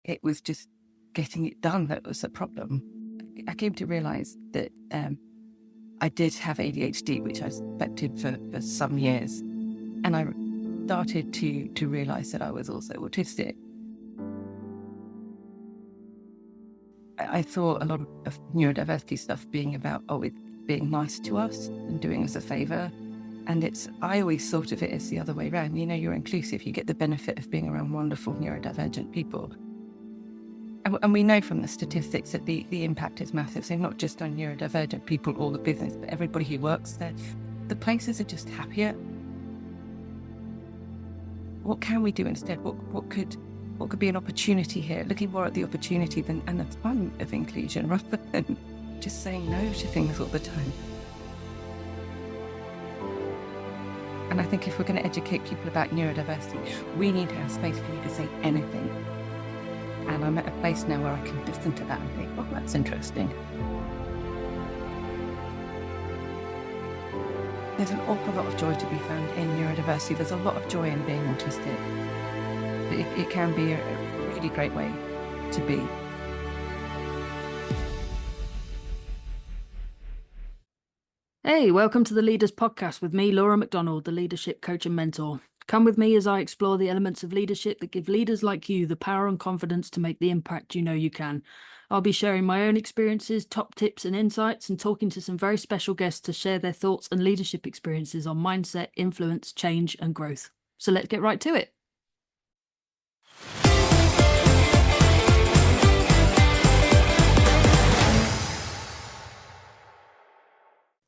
it was just getting it done that was a problem. I came to realise that I did have ADHD, which I suspected for some years. And I started to realise that I was also autistic. I thought a lot of neurodiversity stuff being about, it being nice to us and doing us a favour. And I always thought of it as the other way around. You're inclusive, you get the benefit of being around wonderful neurodivergent people. And we know from the statistics that the impact is massive. So not just on neurodivergent people or the business, but everybody who works there. The places are just happier. What can we do instead? What could be an opportunity here? Looking more at the opportunity and the fun of inclusion rather than just saying no to things all the time. And I think if we're going to educate people about neurodiversity, we need to have space for you to say anything. And I'm at a place now where I can listen to that and think, that's interesting. There's an awful lot of joy to be found in neurodiversity. There's a lot of joy in being autistic. It can be a really great way to be. Hey, welcome to the Leaders Podcast with me, Laura MacDonald, the leadership coach and mentor. Come with me as I explore the elements of leadership that give leaders like you the power and confidence to make the impact you know you can. I'll be sharing my own experiences, top tips and insights, and talking to some very special guests to share their thoughts and leadership experiences on mindset, influence, change and growth. So let's get right to it.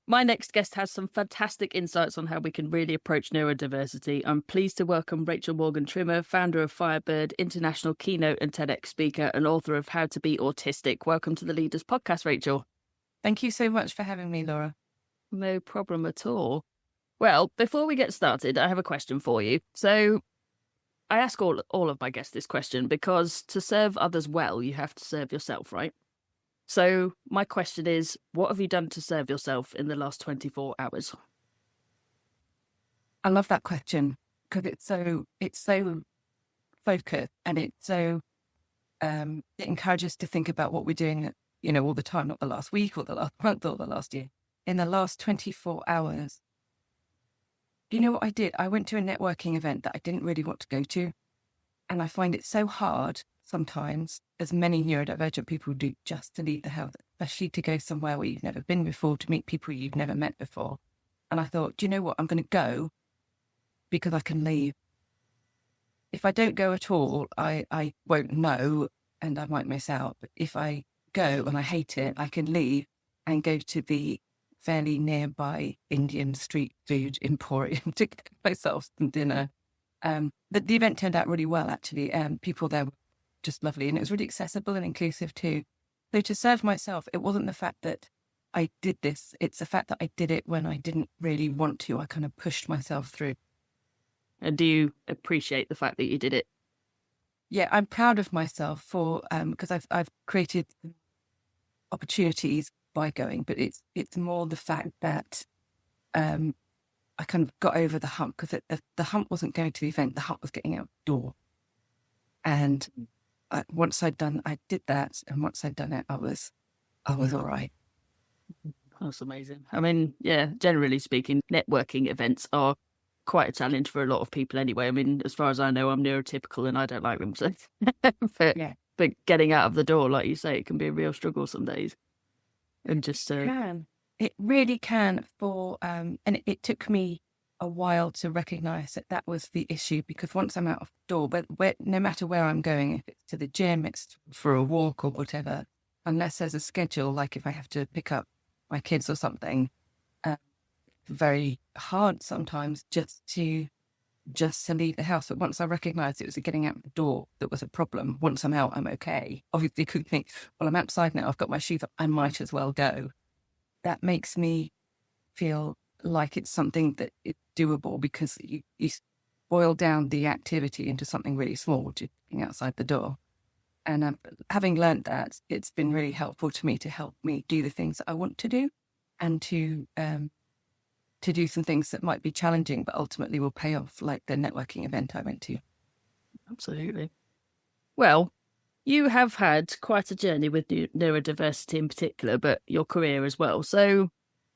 My next guest has some fantastic insights on how we can really approach neurodiversity. I'm pleased to welcome Rachel Morgan-Trimmer, founder of Firebird, international keynote and TEDx speaker, and author of How to Be Autistic. Welcome to the Leaders Podcast, Rachel. Thank you so much for having me, Laura. No problem at all. Well, before we get started, I have a question for you. So I ask all of my guests this question because to serve others well, you have to serve yourself, right? So my question is, what have you done to serve yourself in the last 24 hours? I love that question because it's so focused and it encourages to think about what we're doing, all the time, not the last week or the last month or the last year. In the last 24 hours, do you know what I did? I went to a networking event that I didn't really want to go to. And I find it so hard sometimes, as many neurodivergent people do, just to leave the house, especially to go somewhere where you've never been before, to meet people you've never met before. And I thought, do you know what? I'm going to go because I can leave. If I don't go at all, I won't know and I might miss out. But if I go and I hate it, I can leave and go to the fairly nearby Indian street food emporium to get myself some dinner. The event turned out really well, actually. People there were just lovely and it was really accessible and inclusive too. So to serve myself, it wasn't the fact that I did this, it's the fact that I did it when I didn't really want to. I kind of pushed myself through. And do you appreciate the fact that you did it? Yeah, I'm proud of myself for because I've created opportunities by going, but it's more the fact that I kind of got over the hump because the hump wasn't going to the event, the hump was getting out the door. And once I did that, and once I'd done it, I was all right. That's amazing. I mean, yeah, generally speaking, networking events are quite a challenge for a lot of people anyway. I mean, as far as I know, I'm neurotypical and I don't like them. So, but getting out of the door, like you say, it can be a real struggle some days. And just it really can. And it took me a while to recognise that was the issue, because once I'm out of the door, but no matter where I'm going, if it's to the gym, it's for a walk or whatever, unless there's a schedule, like if I have to pick up my kids or something, very hard sometimes just to leave the house. But once I recognised it was getting out the door that was a problem, once I'm out, I'm okay. Obviously, could think, well, I'm outside now, I've got my shoes up, I might as well go. That makes me feel like it's something that is doable, because you boil down the activity into something really small, just being outside the door. And having learned that, it's been really helpful to me to help me do the things that I want to do, and to do some things that might be challenging but ultimately will pay off, like the networking event I went to. Absolutely. Well, You have had quite a journey with neurodiversity in particular, but your career as well. So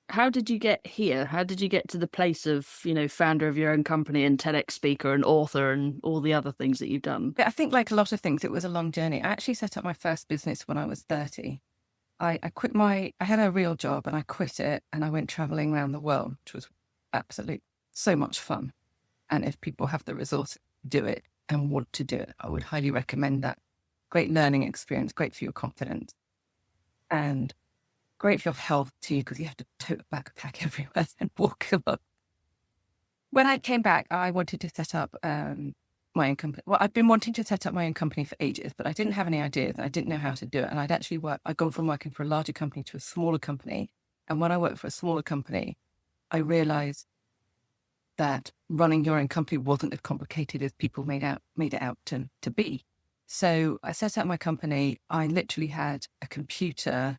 how did you get here? How did you get to the place of, founder of your own company and TEDx speaker and author and all the other things that you've done? But I think like a lot of things, it was a long journey. I actually set up my first business when I was 30. I had a real job and I quit it and I went traveling around the world, which was absolutely so much fun. And if people have the resources to do it and want to do it, I would highly recommend that. Great learning experience, great for your confidence, and great for your health too, because you have to tote a backpack everywhere and walk a lot. When I came back, I wanted to set up my own company. Well, I've been wanting to set up my own company for ages, but I didn't have any ideas. I'd didn't know how to do it. And I'd gone from working for a larger company to a smaller company. And when I worked for a smaller company, I realized that running your own company wasn't as complicated as people made it out to be. So I set up my company. I literally had a computer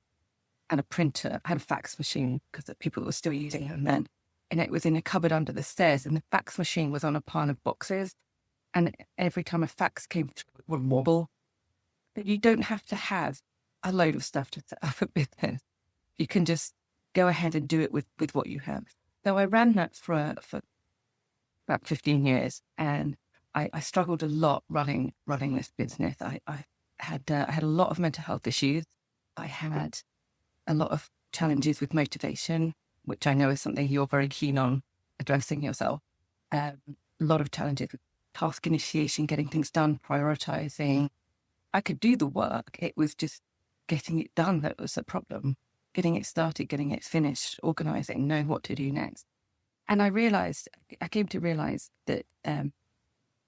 and a printer. I had a fax machine because people were still using them then. And it was in a cupboard under the stairs. And the fax machine was on a pile of boxes. And every time a fax came through, it would wobble. But you don't have to have a load of stuff to set up a business. You can just go ahead and do it with what you have. So I ran that for about 15 years. And I struggled a lot running this business. I had a lot of mental health issues. I had a lot of challenges with motivation, which I know is something you're very keen on addressing yourself. A lot of challenges with task initiation, getting things done, prioritizing. I could do the work. It was just getting it done that was a problem. Getting it started, getting it finished, organizing, knowing what to do next. And I came to realize that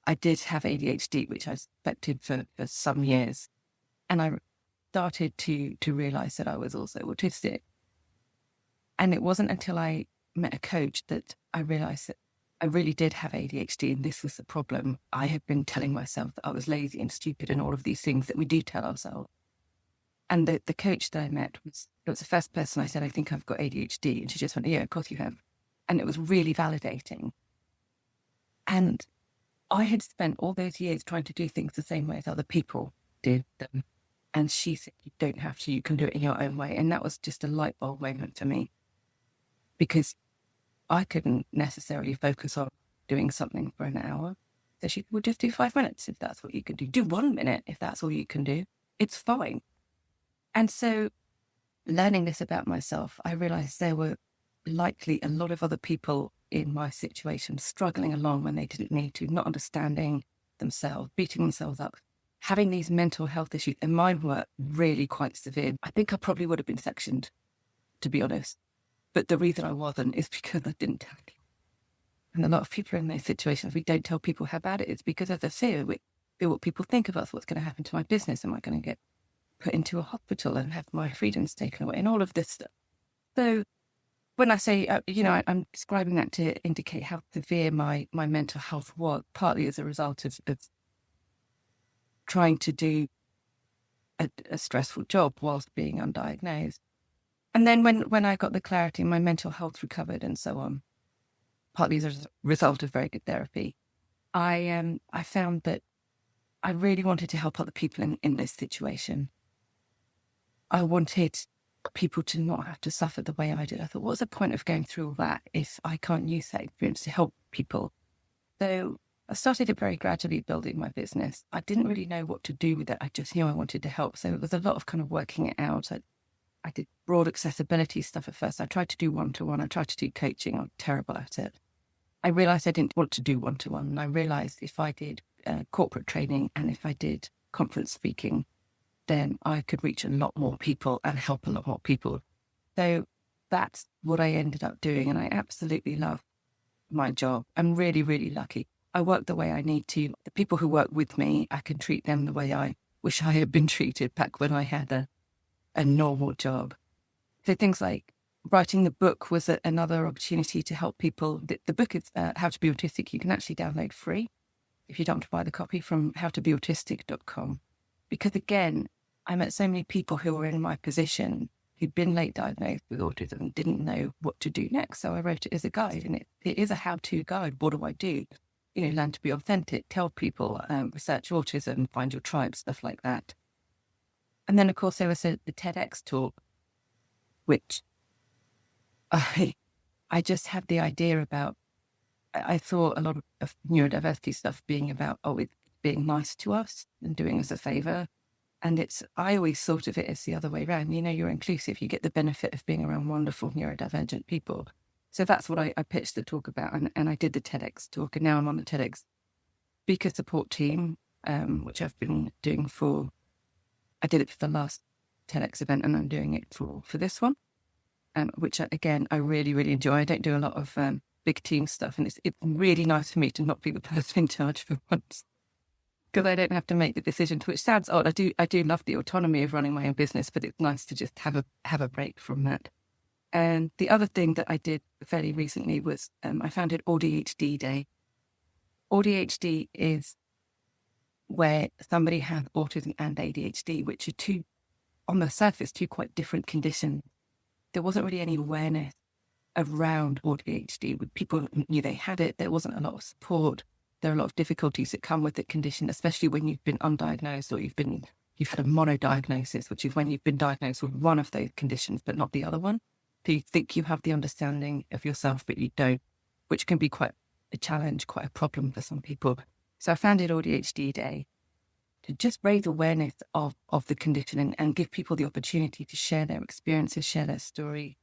I did have ADHD, which I suspected for some years. And I started to realize that I was also autistic. And it wasn't until I met a coach that I realized that I really did have ADHD and this was the problem. I had been telling myself that I was lazy and stupid and all of these things that we do tell ourselves. And the coach that I met was the first person I said, I think I've got ADHD. And she just went, yeah, of course you have. And it was really validating. And I had spent all those years trying to do things the same way as other people did them. And she said, you don't have to, you can do it in your own way. And that was just a light bulb moment for me, because I couldn't necessarily focus on doing something for an hour. So she would just do 5 minutes if that's what you can do. Do 1 minute if that's all you can do. It's fine. And so learning this about myself, I realized there were likely a lot of other people in my situation struggling along when they didn't need to, not understanding themselves, beating themselves up, having these mental health issues. And mine were really quite severe. I think I probably would have been sectioned, to be honest. But the reason I wasn't is because I didn't tell people. And a lot of people in those situations, we don't tell people how bad it is because of the fear. We fear what people think of us, what's going to happen to my business. Am I going to get put into a hospital and have my freedoms taken away and all of this stuff? So when I say, I'm describing that to indicate how severe my mental health was, partly as a result of trying to do a stressful job whilst being undiagnosed. And then when I got the clarity, my mental health recovered and so on, partly as a result of very good therapy, I found that I really wanted to help other people in this situation. I wanted people to not have to suffer the way I did. I thought, what's the point of going through all that if I can't use that experience to help people? So I started it very gradually building my business. I didn't really know what to do with it. I just knew I wanted to help. So it was a lot of kind of working it out. I did broad accessibility stuff at first. I tried to do one-to-one. I tried to do coaching. I'm terrible at it. I realized I didn't want to do one-to-one. And I realized if I did corporate training and if I did conference speaking, then I could reach a lot more people and help a lot more people. So that's what I ended up doing. And I absolutely love my job. I'm really, really lucky. I work the way I need to. The people who work with me, I can treat them the way I wish I had been treated back when I had a normal job. So things like writing the book was another opportunity to help people. The book is How to Be Autistic. You can actually download free if you don't want to buy the copy from howtobeautistic.com. Because again, I met so many people who were in my position who'd been late diagnosed with autism and didn't know what to do next. So I wrote it as a guide, and it is a how-to guide. What do I do? Learn to be authentic, tell people, research autism, find your tribe, stuff like that. And then, of course, there was the TEDx talk, which I just had the idea about. I thought a lot of neurodiversity stuff being about, it's being nice to us and doing us a favor. And I always thought of it as the other way around. You're inclusive, you get the benefit of being around wonderful neurodivergent people. So that's what I pitched the talk about. And I did the TEDx talk, and now I'm on the TEDx speaker support team, which I've been doing I did it for the last TEDx event, and I'm doing it for this one, which again, I really, really enjoy. I don't do a lot of big team stuff, and it's really nice for me to not be the person in charge for once, because I don't have to make the decisions, which sounds odd. I do love the autonomy of running my own business, but it's nice to just have a break from that. And the other thing that I did fairly recently was I founded AuDHD Day. AuDHD is where somebody has autism and ADHD, which are on the surface, two quite different conditions. There wasn't really any awareness around ADHD. With people who knew they had it, there wasn't a lot of support. There are a lot of difficulties that come with the condition, especially when you've been undiagnosed or you've had a monodiagnosis, which is when you've been diagnosed with one of those conditions but not the other one. So you think you have the understanding of yourself, but you don't, which can be quite a challenge, quite a problem for some people. So I founded AuDHD Day to just raise awareness of the condition and give people the opportunity to share their experiences, share their story.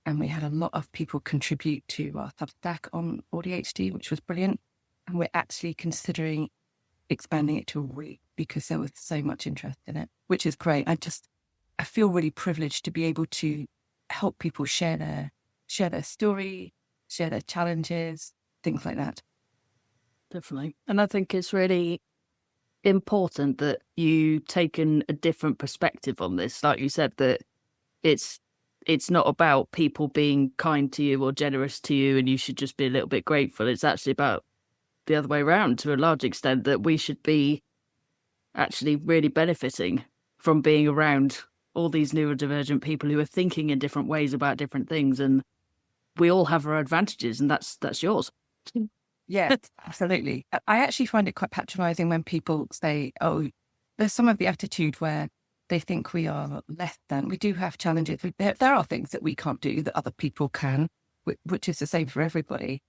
And we had a lot of people contribute to our Substack on AuDHD, which was brilliant. And we're actually considering expanding it to a week because there was so much interest in it, which is great. I feel really privileged to be able to help people share their story, share their challenges, things like that. Definitely. And I think it's really important that you taken a different perspective on this. Like you said, that it's not about people being kind to you or generous to you and you should just be a little bit grateful. It's actually about the other way around to a large extent, that we should be actually really benefiting from being around all these neurodivergent people who are thinking in different ways about different things. And we all have our advantages, and that's yours. Yeah, absolutely. I actually find it quite patronizing when people say, there's some of the attitude where they think we are less than. We do have challenges. There are things that we can't do that other people can, which is the same for everybody.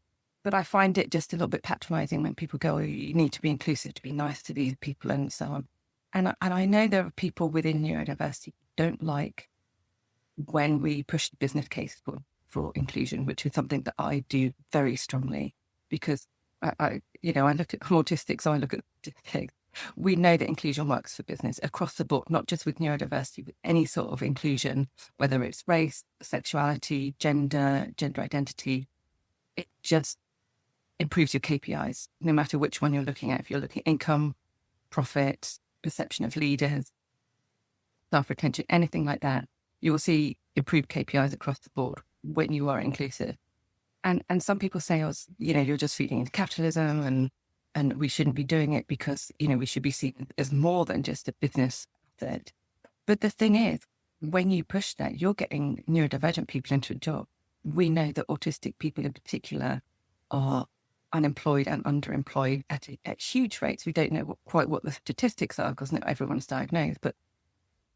But I find it just a little bit patronizing when people go, you need to be inclusive to be nice to these people and so on. And I know there are people within neurodiversity who don't like when we push the business case for inclusion, which is something that I do very strongly. Because I look at autistic, so I look at statistics. We know that inclusion works for business across the board, not just with neurodiversity, with any sort of inclusion, whether it's race, sexuality, gender identity. It just improves your KPIs, no matter which one you're looking at. If you're looking at income, profit, perception of leaders, staff retention, anything like that, you will see improved KPIs across the board when you are inclusive. And some people say, you're just feeding into capitalism and we shouldn't be doing it because, we should be seen as more than just a business asset. But the thing is, when you push that, you're getting neurodivergent people into a job. We know that autistic people in particular are unemployed and underemployed at huge rates. We don't know quite what the statistics are because not everyone's diagnosed, but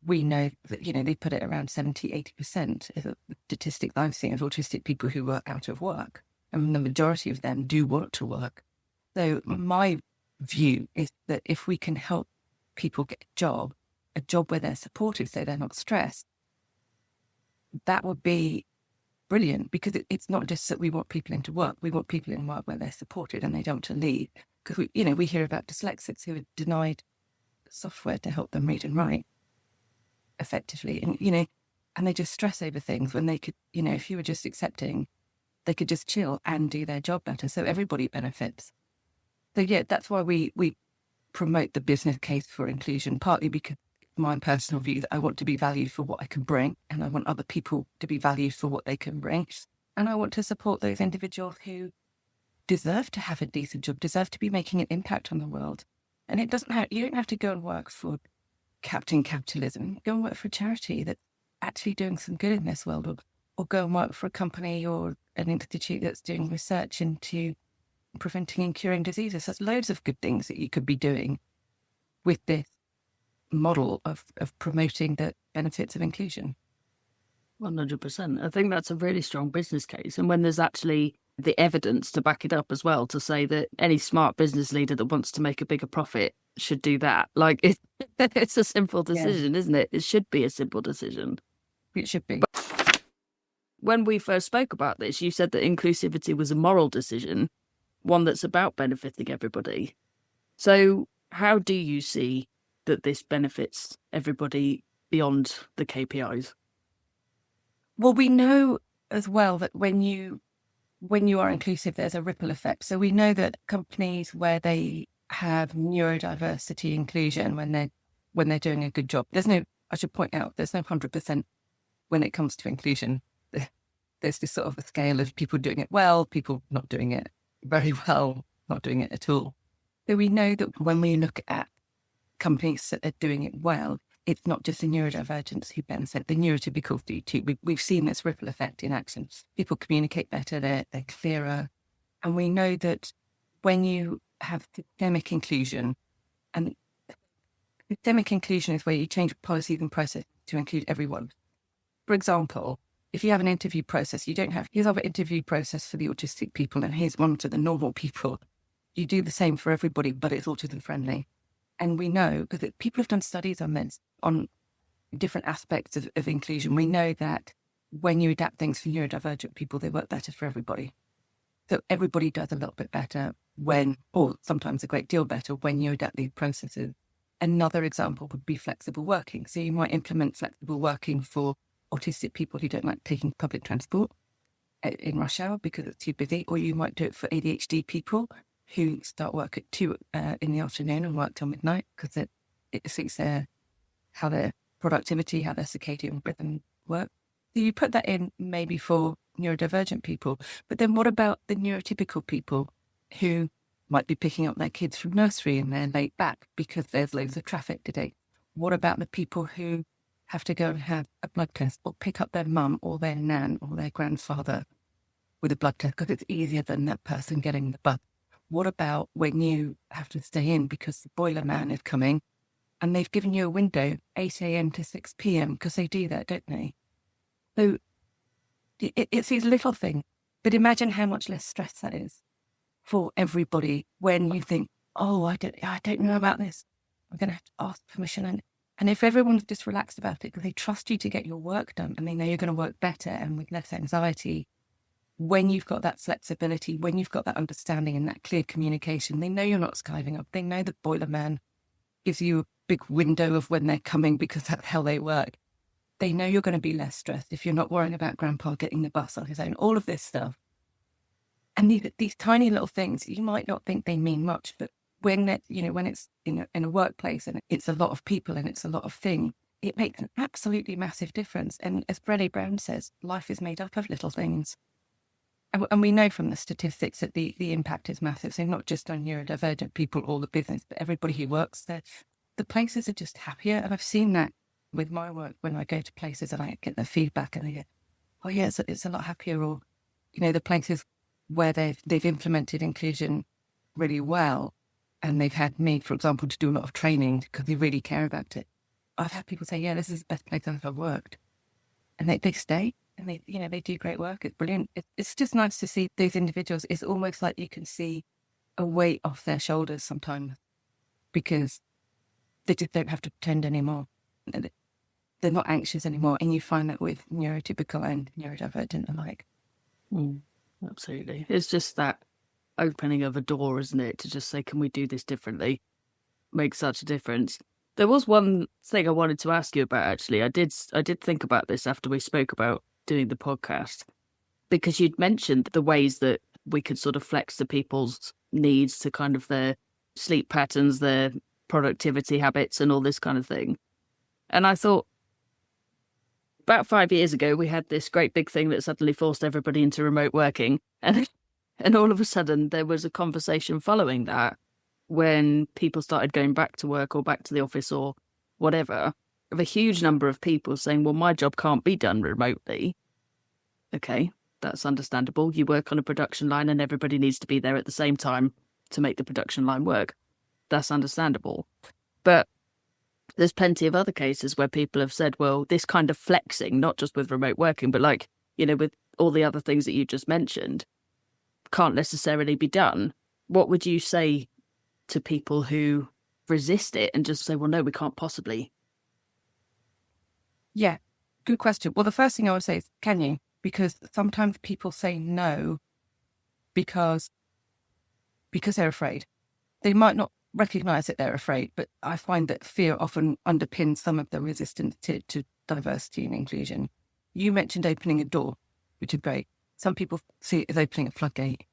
we know that, they put it around 70, 80% is the statistics I've seen of autistic people who are out of work. And the majority of them do want to work. So my view is that if we can help people get a job where they're supported so they're not stressed, that would be brilliant, because it's not just that we want people into work. We want people in work where they're supported and they don't want to leave. Because we hear about dyslexics who are denied software to help them read and write effectively, and they just stress over things when they could, if you were just accepting, they could just chill and do their job better. So everybody benefits. So yeah, that's why we promote the business case for inclusion, partly because my personal view that I want to be valued for what I can bring, and I want other people to be valued for what they can bring. And I want to support those individuals who deserve to have a decent job, deserve to be making an impact on the world. And you don't have to go and work for Captain Capitalism. Go and work for a charity that's actually doing some good in this world, or go and work for a company or an institute that's doing research into preventing and curing diseases. There's loads of good things that you could be doing with this model of promoting the benefits of inclusion. 100%. I think that's a really strong business case. And when there's actually the evidence to back it up as well, to say that any smart business leader that wants to make a bigger profit should do that. Like, it's a simple decision, isn't it? It should be a simple decision. It should be. But when we first spoke about this, you said that inclusivity was a moral decision, one that's about benefiting everybody. So how do you see that this benefits everybody beyond the KPIs? Well, we know as well that when you are inclusive, there's a ripple effect. So we know that companies where they have neurodiversity inclusion, when they're doing a good job, I should point out, there's no 100% when it comes to inclusion. There's this sort of a scale of people doing it well, people not doing it very well, not doing it at all. So we know that when we look at companies that are doing it well, it's not just the neurodivergents who benefit, the neurotypicals do too. We've seen this ripple effect in action. People communicate better, they're clearer. And we know that when you have systemic inclusion, and systemic inclusion is where you change policies and processes to include everyone. For example, if you have an interview process, here's our interview process for the autistic people and here's one for the normal people. You do the same for everybody, but it's autism friendly. And we know, because people have done studies on this, on different aspects of inclusion, we know that when you adapt things for neurodivergent people, they work better for everybody. So everybody does a little bit better or sometimes a great deal better when you adapt these processes. Another example would be flexible working. So you might implement flexible working for autistic people who don't like taking public transport in rush hour because it's too busy, or you might do it for ADHD people who start work at 2 in the afternoon and work till midnight because it suits how their productivity, how their circadian rhythm work. So you put that in maybe for neurodivergent people, but then what about the neurotypical people who might be picking up their kids from nursery and they're late back because there's loads of traffic today? What about the people who have to go and have a blood test or pick up their mum or their nan or their grandfather with a blood test because it's easier than that person getting the bus? What about when you have to stay in because the boiler man is coming and they've given you a window, 8 a.m. to 6 p.m, because they do that, don't they? So it's these little things, but imagine how much less stress that is for everybody when you think, oh, I don't know about this. I'm going to have to ask permission. And if everyone's just relaxed about it because they trust you to get your work done and they know you're going to work better and with less anxiety, when you've got that flexibility, when you've got that understanding and that clear communication, they know you're not skiving up. They know the boiler man gives you a big window of when they're coming because that's how they work. They know you're going to be less stressed if you're not worrying about grandpa getting the bus on his own, all of this stuff. And these tiny little things, you might not think they mean much, but when it's in a workplace and it's a lot of people and it's a lot of things, it makes an absolutely massive difference. And as Brené Brown says, life is made up of little things. And we know from the statistics that the impact is massive. So not just on neurodivergent people or the business, but everybody who works there. The places are just happier. And I've seen that with my work when I go to places and I get the feedback and they go, oh yeah, it's a lot happier. Or, the places where they've implemented inclusion really well and they've had me, for example, to do a lot of training because they really care about it. I've had people say, yeah, this is the best place I've ever worked. And they stay. And they do great work. It's brilliant. It's just nice to see those individuals. It's almost like you can see a weight off their shoulders sometimes because they just don't have to pretend anymore. They're not anxious anymore. And you find that with neurotypical and neurodivergent alike. Absolutely. It's just that opening of a door, isn't it? To just say, can we do this differently? Makes such a difference. There was one thing I wanted to ask you about, actually. I did think about this after we spoke about doing the podcast, because you'd mentioned the ways that we could sort of flex the people's needs to kind of their sleep patterns, their productivity habits and all this kind of thing. And I thought, about 5 years ago, we had this great big thing that suddenly forced everybody into remote working. And all of a sudden there was a conversation following that when people started going back to work or back to the office or whatever, of a huge number of people saying, well, my job can't be done remotely. Okay, that's understandable. You work on a production line and everybody needs to be there at the same time to make the production line work. That's understandable. But there's plenty of other cases where people have said, well, this kind of flexing, not just with remote working, but like, with all the other things that you just mentioned, can't necessarily be done. What would you say to people who resist it and just say, well, no, we can't possibly? Yeah, good question. Well, the first thing I would say is, can you? Because sometimes people say no because they're afraid. They might not recognize that they're afraid, but I find that fear often underpins some of the resistance to diversity and inclusion. You mentioned opening a door, which is great. Some people see it as opening a floodgate.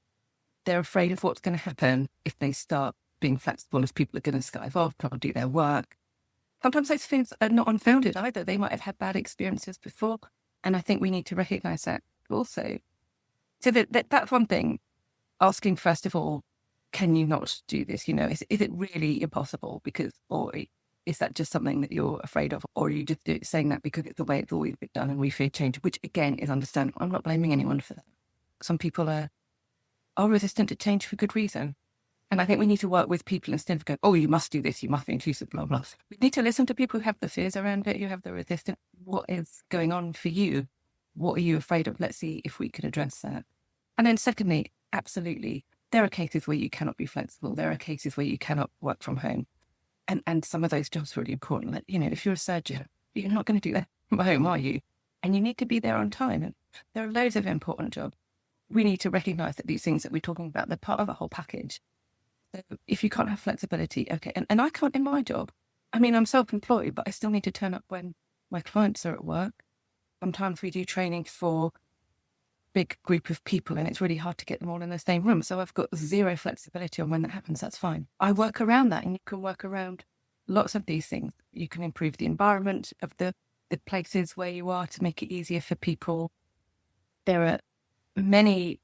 They're afraid of what's going to happen if they start being flexible, as people are going to skive off, can't do their work. Sometimes those things are not unfounded either. They might have had bad experiences before. And I think we need to recognize that also. So that's one thing. Asking, first of all, can you not do this? Is it really impossible? Or is that just something that you're afraid of? Or are you just saying that because it's the way it's always been done and we fear change, which again is understandable. I'm not blaming anyone for that. Some people are resistant to change for good reason. And I think we need to work with people instead of going, oh, you must do this, you must be inclusive, blah, blah. We need to listen to people who have the fears around it, who have the resistance. What is going on for you? What are you afraid of? Let's see if we can address that. And then secondly, absolutely, there are cases where you cannot be flexible. There are cases where you cannot work from home. And some of those jobs are really important. Like, if you're a surgeon, you're not going to do that from home, are you? And you need to be there on time. And there are loads of important jobs. We need to recognise that these things that we're talking about, they're part of a whole package. So if you can't have flexibility, okay, and I can't in my job. I mean, I'm self-employed, but I still need to turn up when my clients are at work. Sometimes we do training for big group of people and it's really hard to get them all in the same room. So I've got zero flexibility on when that happens. That's fine. I work around that, and you can work around lots of these things. You can improve the environment of the places where you are to make it easier for people. There are many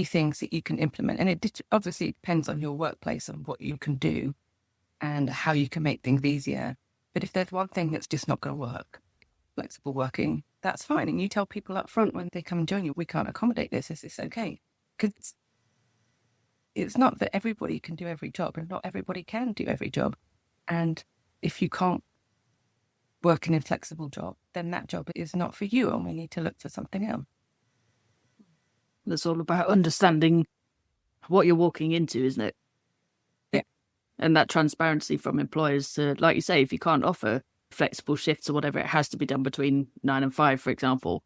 things that you can implement. And it obviously depends on your workplace and what you can do and how you can make things easier. But if there's one thing that's just not going to work, flexible working, that's fine. And you tell people up front when they come and join you, we can't accommodate this. Is this okay? Because it's not that everybody can do every job, and not everybody can do every job. And if you can't work in a flexible job, then that job is not for you, and we need to look for something else. That's all about understanding what you're walking into, isn't it? Yeah. And that transparency from employers to, like you say, if you can't offer flexible shifts or whatever, it has to be done between 9 and 5, for example.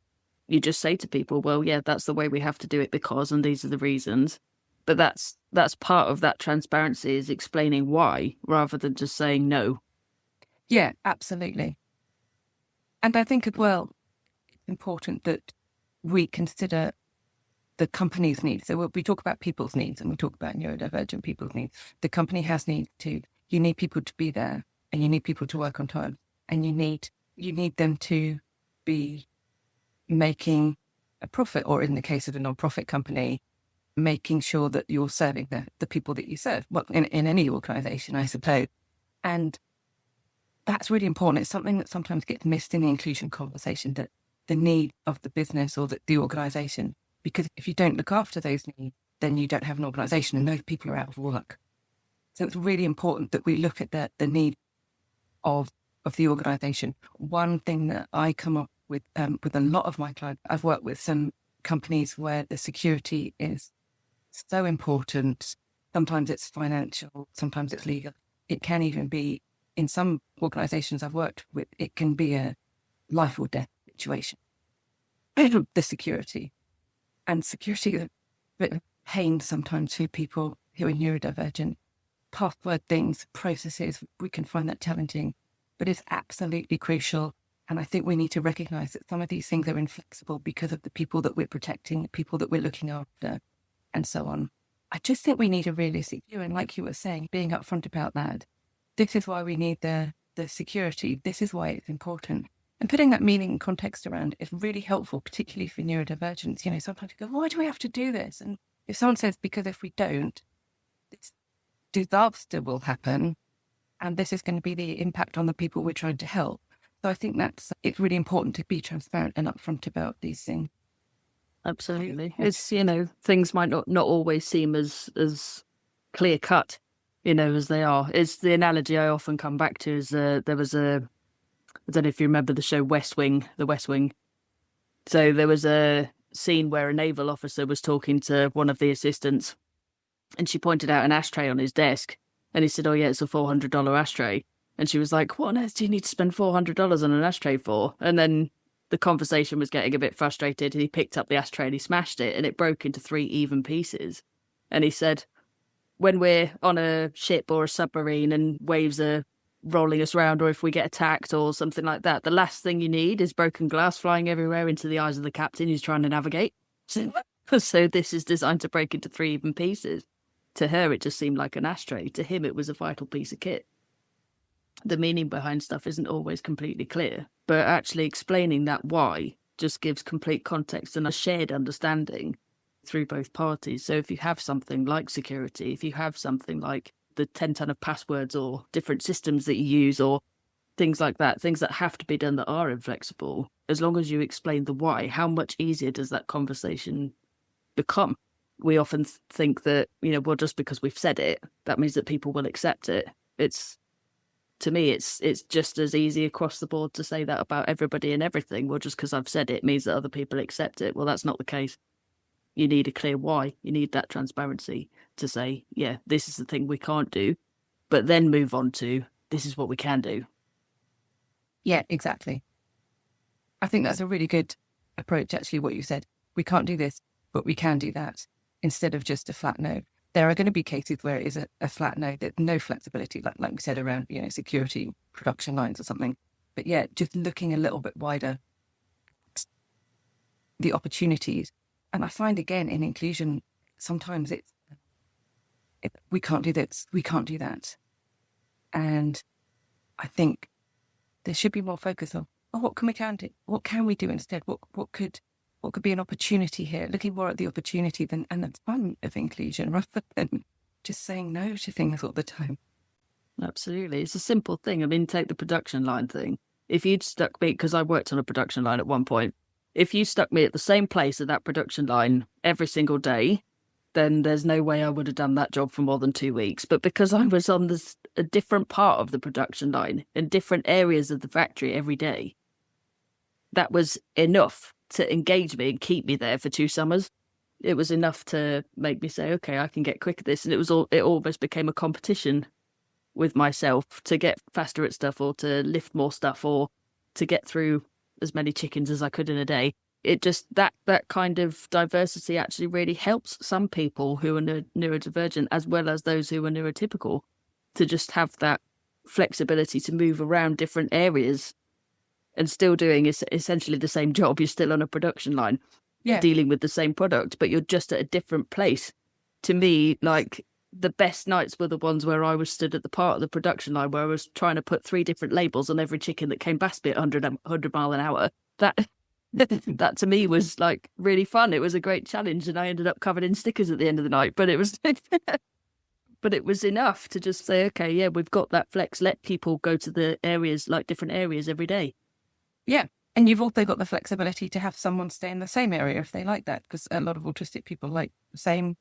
You just say to people, well, yeah, that's the way we have to do it because, and these are the reasons. But that's part of that transparency, is explaining why rather than just saying no. Yeah, absolutely. And I think as well, it's important that we consider the company's needs. So we talk about people's needs and we talk about neurodivergent people's needs. The company has needs too. You need people to be there, and you need people to work on time, and you need them to be making a profit, or in the case of a non-profit company, making sure that you're serving the people that you serve. Well, in any organisation, I suppose. And that's really important. It's something that sometimes gets missed in the inclusion conversation, that the need of the business or the organisation. Because if you don't look after those needs, then you don't have an organisation, and those people are out of work. So it's really important that we look at the need of the organisation. One thing that I come up with a lot of my clients, I've worked with some companies where the security is so important. Sometimes it's financial, sometimes it's legal. It can even be, in some organisations I've worked with, it can be a life or death situation. The security. And security is a bit of pain sometimes for people who are neurodivergent. Password things, processes, we can find that challenging, but it's absolutely crucial. And I think we need to recognise that some of these things are inflexible because of the people that we're protecting, the people that we're looking after, and so on. I just think we need a realistic view. And like you were saying, being upfront about that, this is why we need the security. This is why it's important. And putting that meaning and context around is really helpful, particularly for neurodivergence. Sometimes you go, why do we have to do this? And if someone says, because if we don't, this disaster will happen, and this is going to be the impact on the people we're trying to help. So I think it's really important to be transparent and upfront about these things. Absolutely. It's, things might not always seem as clear cut as they are. It's the analogy I often come back to is there was I don't know if you remember the show The West Wing. So there was a scene where a naval officer was talking to one of the assistants, and she pointed out an ashtray on his desk, and he said, "Oh yeah, it's a $400 ashtray." And she was like, "What on earth do you need to spend $400 on an ashtray for?" And then the conversation was getting a bit frustrated, and he picked up the ashtray and he smashed it, and it broke into 3 even pieces. And he said, when we're on a ship or a submarine and waves are rolling us around, or if we get attacked or something like that, the last thing you need is broken glass flying everywhere into the eyes of the captain who's trying to navigate. So this is designed to break into 3 even pieces. To her, it just seemed like an ashtray. To him, it was a vital piece of kit. The meaning behind stuff isn't always completely clear, but actually explaining that why just gives complete context and a shared understanding through both parties. So if you have something like security, if you have something like the 10 ton of passwords or different systems that you use or things like that, things that have to be done that are inflexible, as long as you explain the why, how much easier does that conversation become? We often think that, well, just because we've said it, that means that people will accept it. To me, it's just as easy across the board to say that about everybody and everything. Well, just because I've said it means that other people accept it. Well, that's not the case. You need a clear why. You need that transparency to say, yeah, this is the thing we can't do, but then move on to this is what we can do. Yeah, exactly. I think that's a really good approach, actually, what you said. We can't do this, but we can do that, instead of just a flat no. There are going to be cases where it is a flat no, there's no flexibility, like we said, around, security, production lines or something. But yeah, just looking a little bit wider, the opportunities. And I find, again, in inclusion, sometimes we can't do this, we can't do that. And I think there should be more focus on, what can do? What can we do instead? What could be an opportunity here? Looking more at the opportunity and the fun of inclusion, rather than just saying no to things all the time. Absolutely. It's a simple thing. I mean, take the production line thing. If you'd stuck me, because I worked on a production line at one point, if you stuck me at the same place at that production line every single day, then there's no way I would have done that job for more than 2 weeks. But because I was on a different part of the production line in different areas of the factory every day, that was enough to engage me and keep me there for 2 summers. It was enough to make me say, okay, I can get quick at this. And it almost became a competition with myself to get faster at stuff, or to lift more stuff, or to get through as many chickens as I could in a day. It just, that kind of diversity actually really helps some people who are neurodivergent, as well as those who are neurotypical, to just have that flexibility to move around different areas and still doing essentially the same job. You're still on a production line, dealing with the same product, but you're just at a different place. To me, like, the best nights were the ones where I was stood at the part of the production line where I was trying to put 3 different labels on every chicken that came past me at 100 mile an hour. That to me was like really fun. It was a great challenge, and I ended up covered in stickers at the end of the night, but it was but it was enough to just say, okay, yeah, we've got that flex. Let people go to the areas, like different areas every day. Yeah. And you've also got the flexibility to have someone stay in the same area if they like that, because a lot of autistic people like the same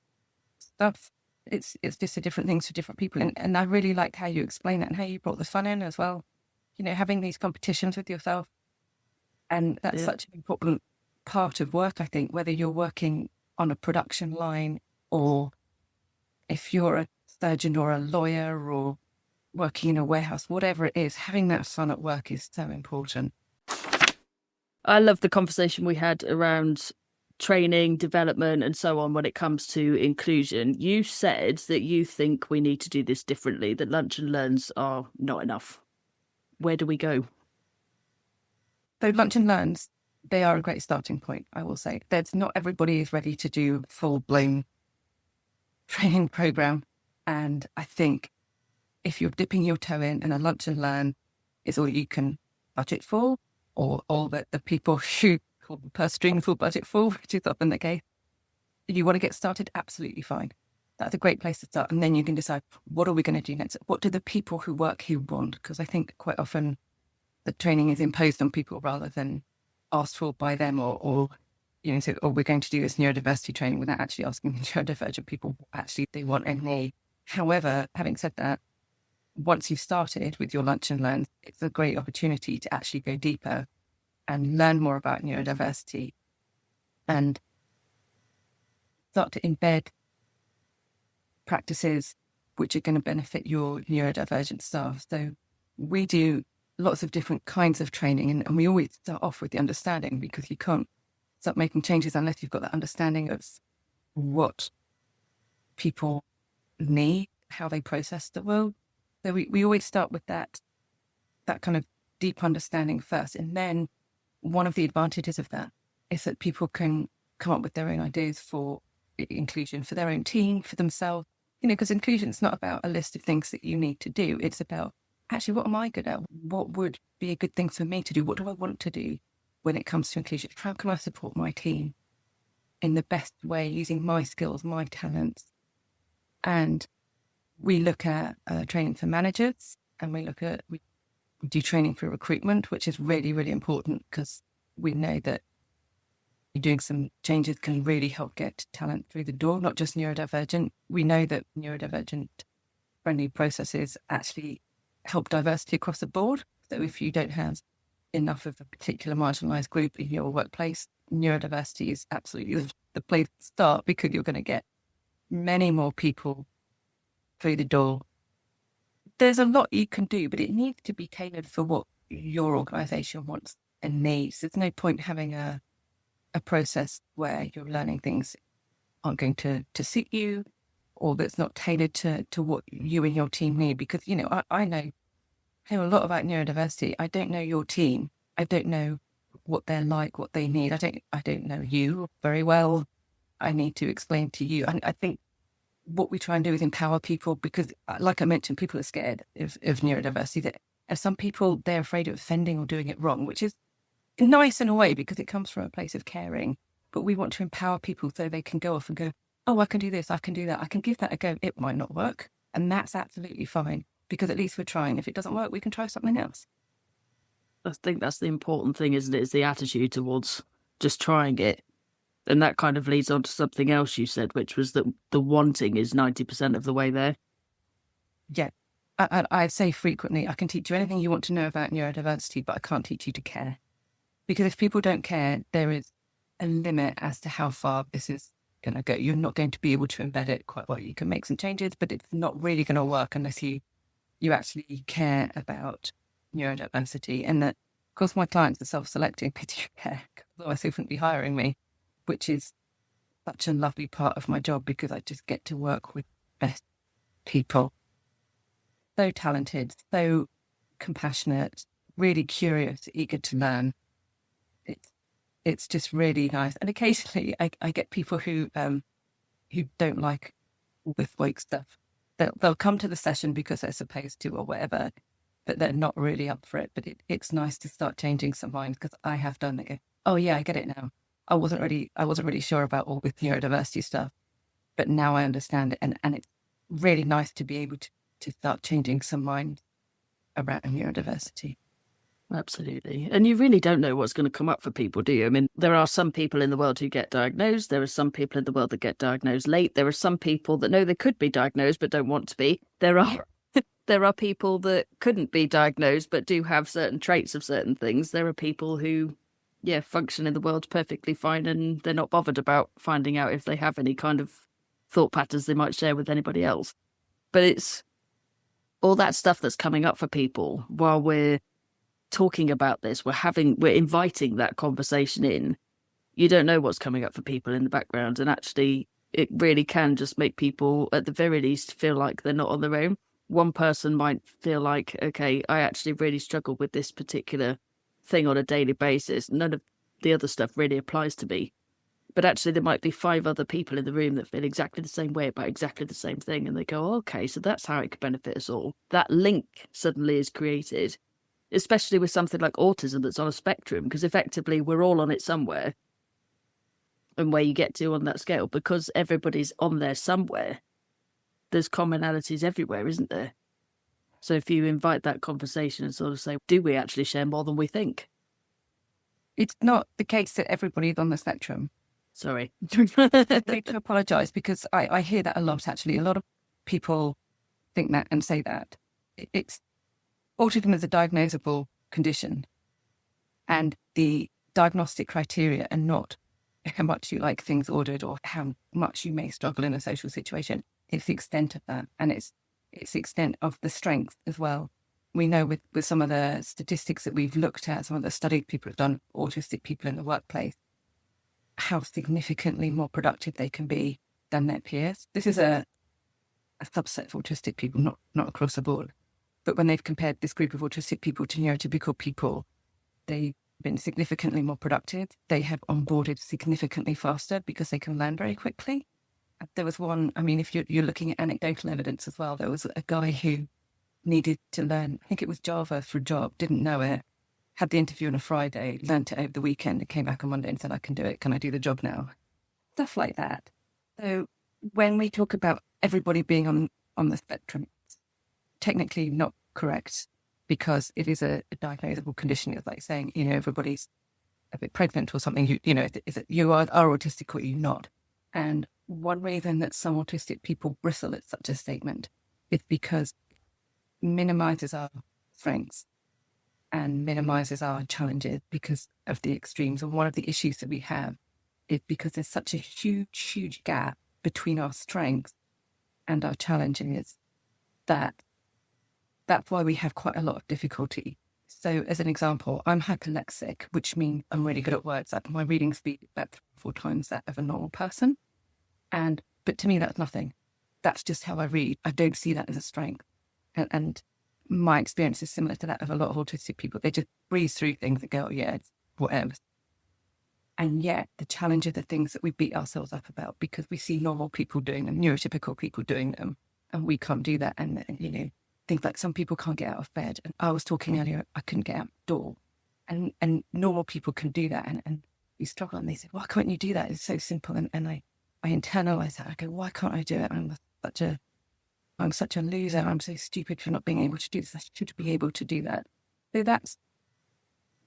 stuff. It's just a different things for different people. And I really liked how you explained that and how you brought the fun in as well. Having these competitions with yourself. And that's such an important part of work, I think, whether you're working on a production line, or if you're a surgeon or a lawyer or working in a warehouse, whatever it is, having that fun at work is so important. I love the conversation we had around training, development, and so on when it comes to inclusion. You said that you think we need to do this differently, that lunch and learns are not enough. Where do we go? So lunch and learns, they are a great starting point, I will say. Not everybody is ready to do a full-blown training program. And I think if you're dipping your toe in and a lunch and learn is all you can budget for, or all that the people who call the purse strings will budget for, which is often the case, you want to get started, absolutely fine. That's a great place to start. And then you can decide, what are we going to do next? What do the people who work here want? Because I think quite often the training is imposed on people rather than asked for by them, or we're going to do this neurodiversity training without actually asking the neurodivergent people what actually they want and need. However, having said that, once you've started with your lunch and learn, it's a great opportunity to actually go deeper and learn more about neurodiversity and start to embed practices which are going to benefit your neurodivergent staff. So we do lots of different kinds of training, and we always start off with the understanding, because you can't start making changes unless you've got that understanding of what people need, how they process the world. So we always start with that kind of deep understanding first. And then one of the advantages of that is that people can come up with their own ideas for inclusion, for their own team, for themselves. Because inclusion is not about a list of things that you need to do. It's about, actually, what am I good at? What would be a good thing for me to do? What do I want to do when it comes to inclusion? How can I support my team in the best way using my skills, my talents? And we look at training for managers, and we do training for recruitment, which is really, really important, because we know that doing some changes can really help get talent through the door, not just neurodivergent. We know that neurodivergent friendly processes actually help diversity across the board. So if you don't have enough of a particular marginalised group in your workplace, neurodiversity is absolutely the place to start, because you're going to get many more people through the door. There's a lot you can do, but it needs to be tailored for what your organisation wants and needs. There's no point having a process where you're learning things aren't going to suit you, or that's not tailored to what you and your team need. Because, I know a lot about neurodiversity. I don't know your team. I don't know what they're like, what they need. I don't know you very well. I need to explain to you. I think what we try and do is empower people, because, like I mentioned, people are scared of neurodiversity. And some people, they're afraid of offending or doing it wrong, which is nice in a way, because it comes from a place of caring. But we want to empower people so they can go off and go, oh, I can do this, I can do that, I can give that a go. It might not work, and that's absolutely fine, because at least we're trying. If it doesn't work, we can try something else. I think that's the important thing, isn't it? Is the attitude towards just trying it. And that kind of leads on to something else you said, which was that the wanting is 90% of the way there. Yeah. I say frequently, I can teach you anything you want to know about neurodiversity, but I can't teach you to care. Because if people don't care, there is a limit as to how far this is going to go. You're not going to be able to embed it quite well. You can make some changes, but it's not really going to work unless you actually care about neurodiversity. And that, of course, my clients are self-selecting because you care, otherwise they wouldn't be hiring me, which is such a lovely part of my job, because I just get to work with best people. So talented, so compassionate, really curious, eager to learn. It's just really nice. And occasionally I get people who don't like all this woke stuff. They'll come to the session because they're supposed to or whatever, but they're not really up for it. But it's nice to start changing some minds, because I have done it. Oh yeah, I get it now. I wasn't really sure about all this neurodiversity stuff, but now I understand it. And it's really nice to be able to start changing some minds around neurodiversity. Absolutely. And you really don't know what's going to come up for people, do you? I mean, there are some people in the world who get diagnosed. There are some people in the world that get diagnosed late. There are some people that know they could be diagnosed but don't want to be. There are people that couldn't be diagnosed but do have certain traits of certain things. There are people who, function in the world perfectly fine, and they're not bothered about finding out if they have any kind of thought patterns they might share with anybody else. But it's all that stuff that's coming up for people while we're talking about this, we're inviting that conversation in. You don't know what's coming up for people in the background, and actually it really can just make people at the very least feel like they're not on their own. One person might feel like, okay, I actually really struggle with this particular thing on a daily basis. None of the other stuff really applies to me. But actually there might be 5 other people in the room that feel exactly the same way about exactly the same thing, and they go, okay, so that's how it could benefit us all. That link suddenly is created, especially with something like autism that's on a spectrum, because effectively we're all on it somewhere. And where you get to on that scale, because everybody's on there somewhere, there's commonalities everywhere, isn't there? So if you invite that conversation and sort of say, do we actually share more than we think? It's not the case that everybody's on the spectrum. Sorry. I need to apologise, because I hear that a lot, actually. A lot of people think that and say that. It's autism is a diagnosable condition, and the diagnostic criteria are not how much you like things ordered or how much you may struggle in a social situation. It's the extent of that, and it's the extent of the strength as well. We know with some of the statistics that we've looked at, some of the studies people have done, autistic people in the workplace, how significantly more productive they can be than their peers. This is a subset of autistic people, not across the board. But when they've compared this group of autistic people to neurotypical people, they've been significantly more productive. They have onboarded significantly faster because they can learn very quickly. There was one, I mean, if you're looking at anecdotal evidence as well, there was a guy who needed to learn, I think it was Java for a job, didn't know it, had the interview on a Friday, learned it over the weekend, and came back on Monday and said, I can do it. Can I do the job now? Stuff like that. So when we talk about everybody being on the spectrum, it's technically not correct because it is a diagnosable condition. It's like saying, everybody's a bit pregnant or something. Is it you are autistic or you're not? And one reason that some autistic people bristle at such a statement is because it minimizes our strengths and minimizes our challenges because of the extremes. And one of the issues that we have is because there's such a huge, huge gap between our strengths and our challenges that's why we have quite a lot of difficulty. So as an example, I'm hyperlexic, which means I'm really good at words. My reading speed is about 4 times that of a normal person. But to me, that's nothing. That's just how I read. I don't see that as a strength. And my experience is similar to that of a lot of autistic people. They just breeze through things and go, oh, yeah, it's whatever. And yet the challenge are the things that we beat ourselves up about because we see normal people doing them, neurotypical people doing them, and we can't do that. And, things like some people can't get out of bed. And I was talking earlier, I couldn't get out the door. And normal people can do that. And we struggle. And they say, why can't you do that? It's so simple. And I internalize that. I go, why can't I do it? I'm such a loser. I'm so stupid for not being able to do this. I should be able to do that. So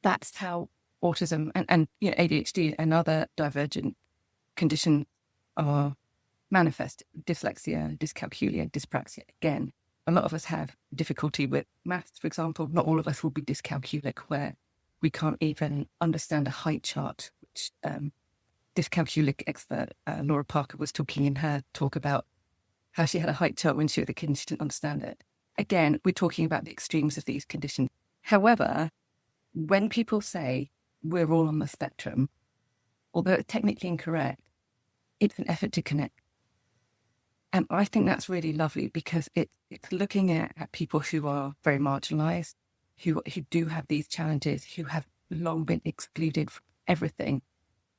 that's how autism and ADHD and other divergent conditions are manifest. Dyslexia, dyscalculia, dyspraxia. Again, a lot of us have difficulty with maths, for example. Not all of us will be dyscalculic, where we can't even understand a height chart, which dyscalculic expert Laura Parker was talking in her talk about how she had a height chart when she was a kid and she didn't understand it. Again, we're talking about the extremes of these conditions. However, when people say we're all on the spectrum, although it's technically incorrect, it's an effort to connect. And I think that's really lovely because it's looking at people who are very marginalised, who do have these challenges, who have long been excluded from everything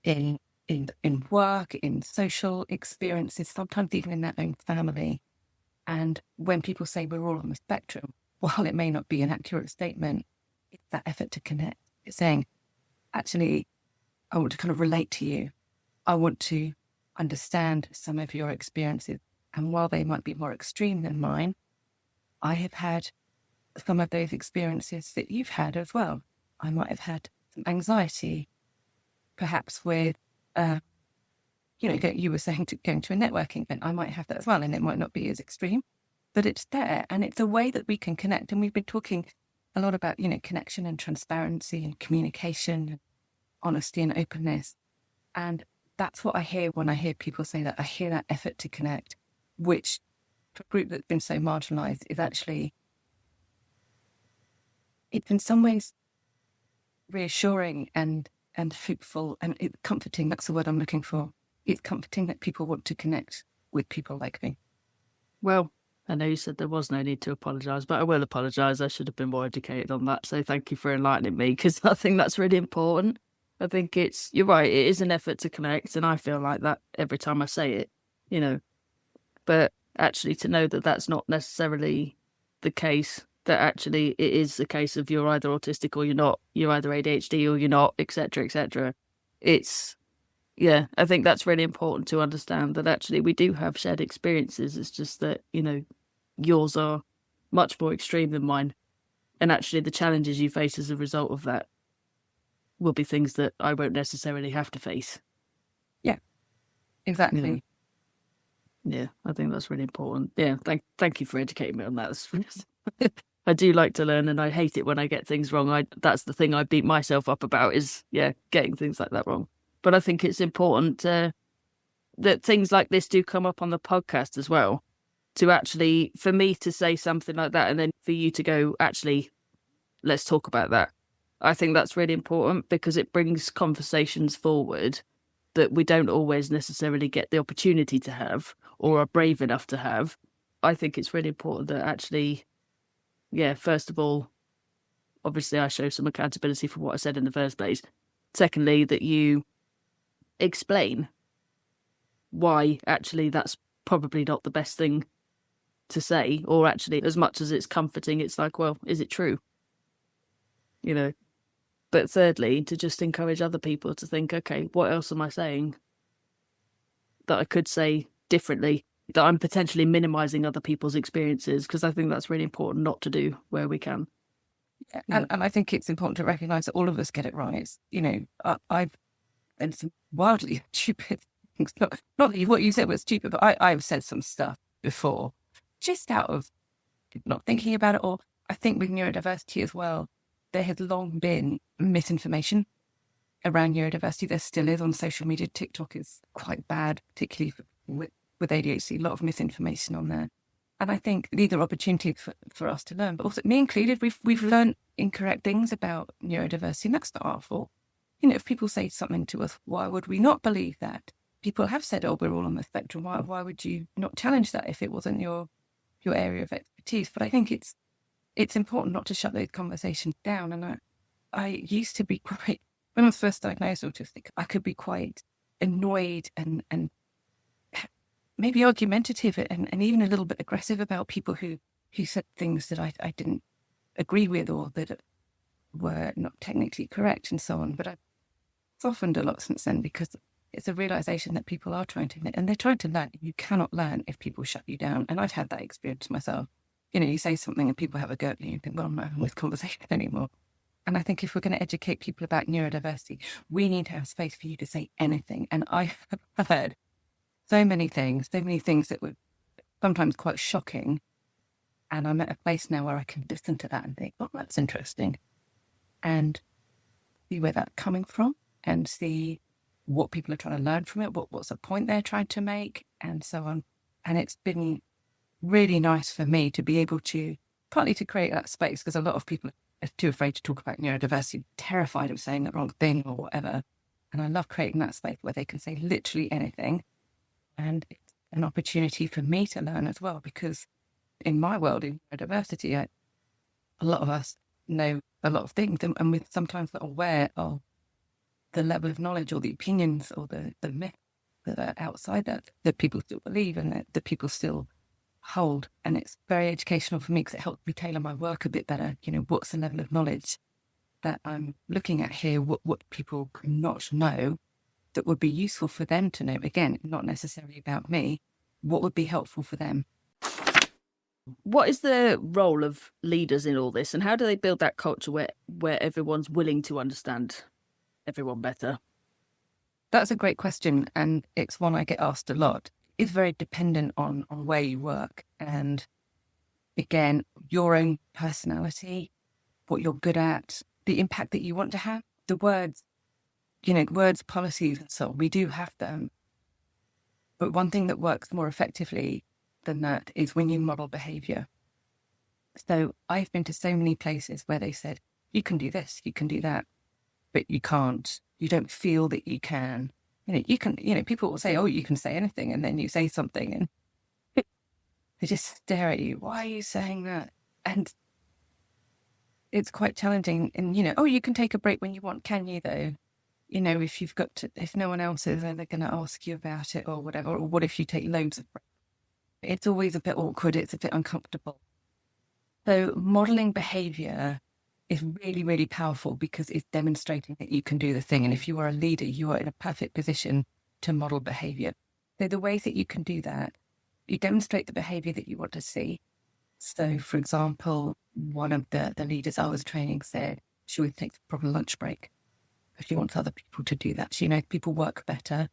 in work, in social experiences, sometimes even in their own family. And when people say we're all on the spectrum, while it may not be an accurate statement, it's that effort to connect. It's saying, actually, I want to kind of relate to you. I want to understand some of your experiences. And while they might be more extreme than mine, I have had some of those experiences that you've had as well. I might have had some anxiety, perhaps with, you were saying going to a networking event. I might have that as well, and it might not be as extreme, but it's there. And it's a way that we can connect. And we've been talking a lot about, connection and transparency and communication, and honesty and openness. And that's what I hear when I hear people say that. I hear that effort to connect, which for a group that's been so marginalised is actually, it's in some ways reassuring and hopeful and it's comforting. That's the word I'm looking for. It's comforting that people want to connect with people like me. Well, I know you said there was no need to apologise, but I will apologise. I should have been more educated on that. So thank you for enlightening me, because I think that's really important. I think you're right, it is an effort to connect, and I feel like that every time I say it, But actually to know that that's not necessarily the case, that actually it is a case of you're either autistic or you're not, you're either ADHD or you're not, etc., etc. I think that's really important to understand, that actually we do have shared experiences. It's just that, yours are much more extreme than mine. And actually the challenges you face as a result of that will be things that I won't necessarily have to face. Yeah, exactly. Yeah, I think that's really important. Yeah, thank you for educating me on that. I do like to learn, and I hate it when I get things wrong. That's the thing I beat myself up about is, getting things like that wrong. But I think it's important that things like this do come up on the podcast as well, to actually, for me to say something like that and then for you to go, actually, let's talk about that. I think that's really important because it brings conversations forward that we don't always necessarily get the opportunity to have or are brave enough to have. I think it's really important that actually, first of all, obviously I show some accountability for what I said in the first place. Secondly, that you explain why actually that's probably not the best thing to say, or actually, as much as it's comforting, it's like, well, is it true? But thirdly, to just encourage other people to think, okay, what else am I saying that I could say differently, that I'm potentially minimizing other people's experiences? Because I think that's really important not to do where we can. And I think it's important to recognize that all of us get it right. I've done some wildly stupid things. Not that what you said was stupid, but I've said some stuff before, just out of not thinking about it. Or I think with neurodiversity as well, there has long been misinformation around neurodiversity. There still is on social media. TikTok is quite bad, particularly with ADHD, a lot of misinformation on there. And I think these are opportunities for us to learn, but also me included, we've learned incorrect things about neurodiversity, and that's not our fault. If people say something to us, why would we not believe that? People have said, oh, we're all on the spectrum. Why would you not challenge that if it wasn't your area of expertise? But I think it's important not to shut those conversations down. And I used to be quite, when I was first diagnosed autistic, I could be quite annoyed and maybe argumentative and even a little bit aggressive about people who said things that I didn't agree with or that were not technically correct and so on. But I've softened a lot since then because it's a realization that people are trying to, and they're trying to learn. You cannot learn if people shut you down. And I've had that experience myself. You say something and people have a go at you and you think, well, I'm not having this conversation anymore. And I think if we're going to educate people about neurodiversity, we need to have space for you to say anything. And I have heard so many things that were sometimes quite shocking. And I'm at a place now where I can listen to that and think, oh, that's interesting. And see where that's coming from and see what people are trying to learn from it, what's the point they're trying to make, and so on. And it's been really nice for me to be able to, partly to create that space, because a lot of people are too afraid to talk about neurodiversity, terrified of saying the wrong thing or whatever. And I love creating that space where they can say literally anything. And it's an opportunity for me to learn as well, because in my world, in neurodiversity, a lot of us know a lot of things, and we're sometimes not aware of the level of knowledge or the opinions or the myths that are outside that people still believe and that people still hold. And it's very educational for me because it helps me tailor my work a bit better. What's the level of knowledge that I'm looking at here? What people could not know that would be useful for them to know? Again, not necessarily about me. What would be helpful for them? What is the role of leaders in all this, and how do they build that culture where everyone's willing to understand everyone better? That's a great question, and it's one I get asked a lot. It's very dependent on where you work, and again, your own personality, what you're good at, the impact that you want to have. The words, policies and so on, we do have them. But one thing that works more effectively than that is when you model behaviour. So I've been to so many places where they said, you can do this, you can do that, but you can't. You don't feel that you can. You can, people will say, oh, you can say anything. And then you say something and they just stare at you. Why are you saying that? And it's quite challenging. And, oh, you can take a break when you want. Can you, though? If no one else is, then they're going to ask you about it or whatever. Or what if you take loads of breaks? It's always a bit awkward. It's a bit uncomfortable. So modeling behaviour is really, really powerful because it's demonstrating that you can do the thing. And if you are a leader, you are in a perfect position to model behaviour. So the ways that you can do that, you demonstrate the behaviour that you want to see. So, for example, one of the leaders I was training said she would take a proper lunch break because she wants other people to do that. She knows people work better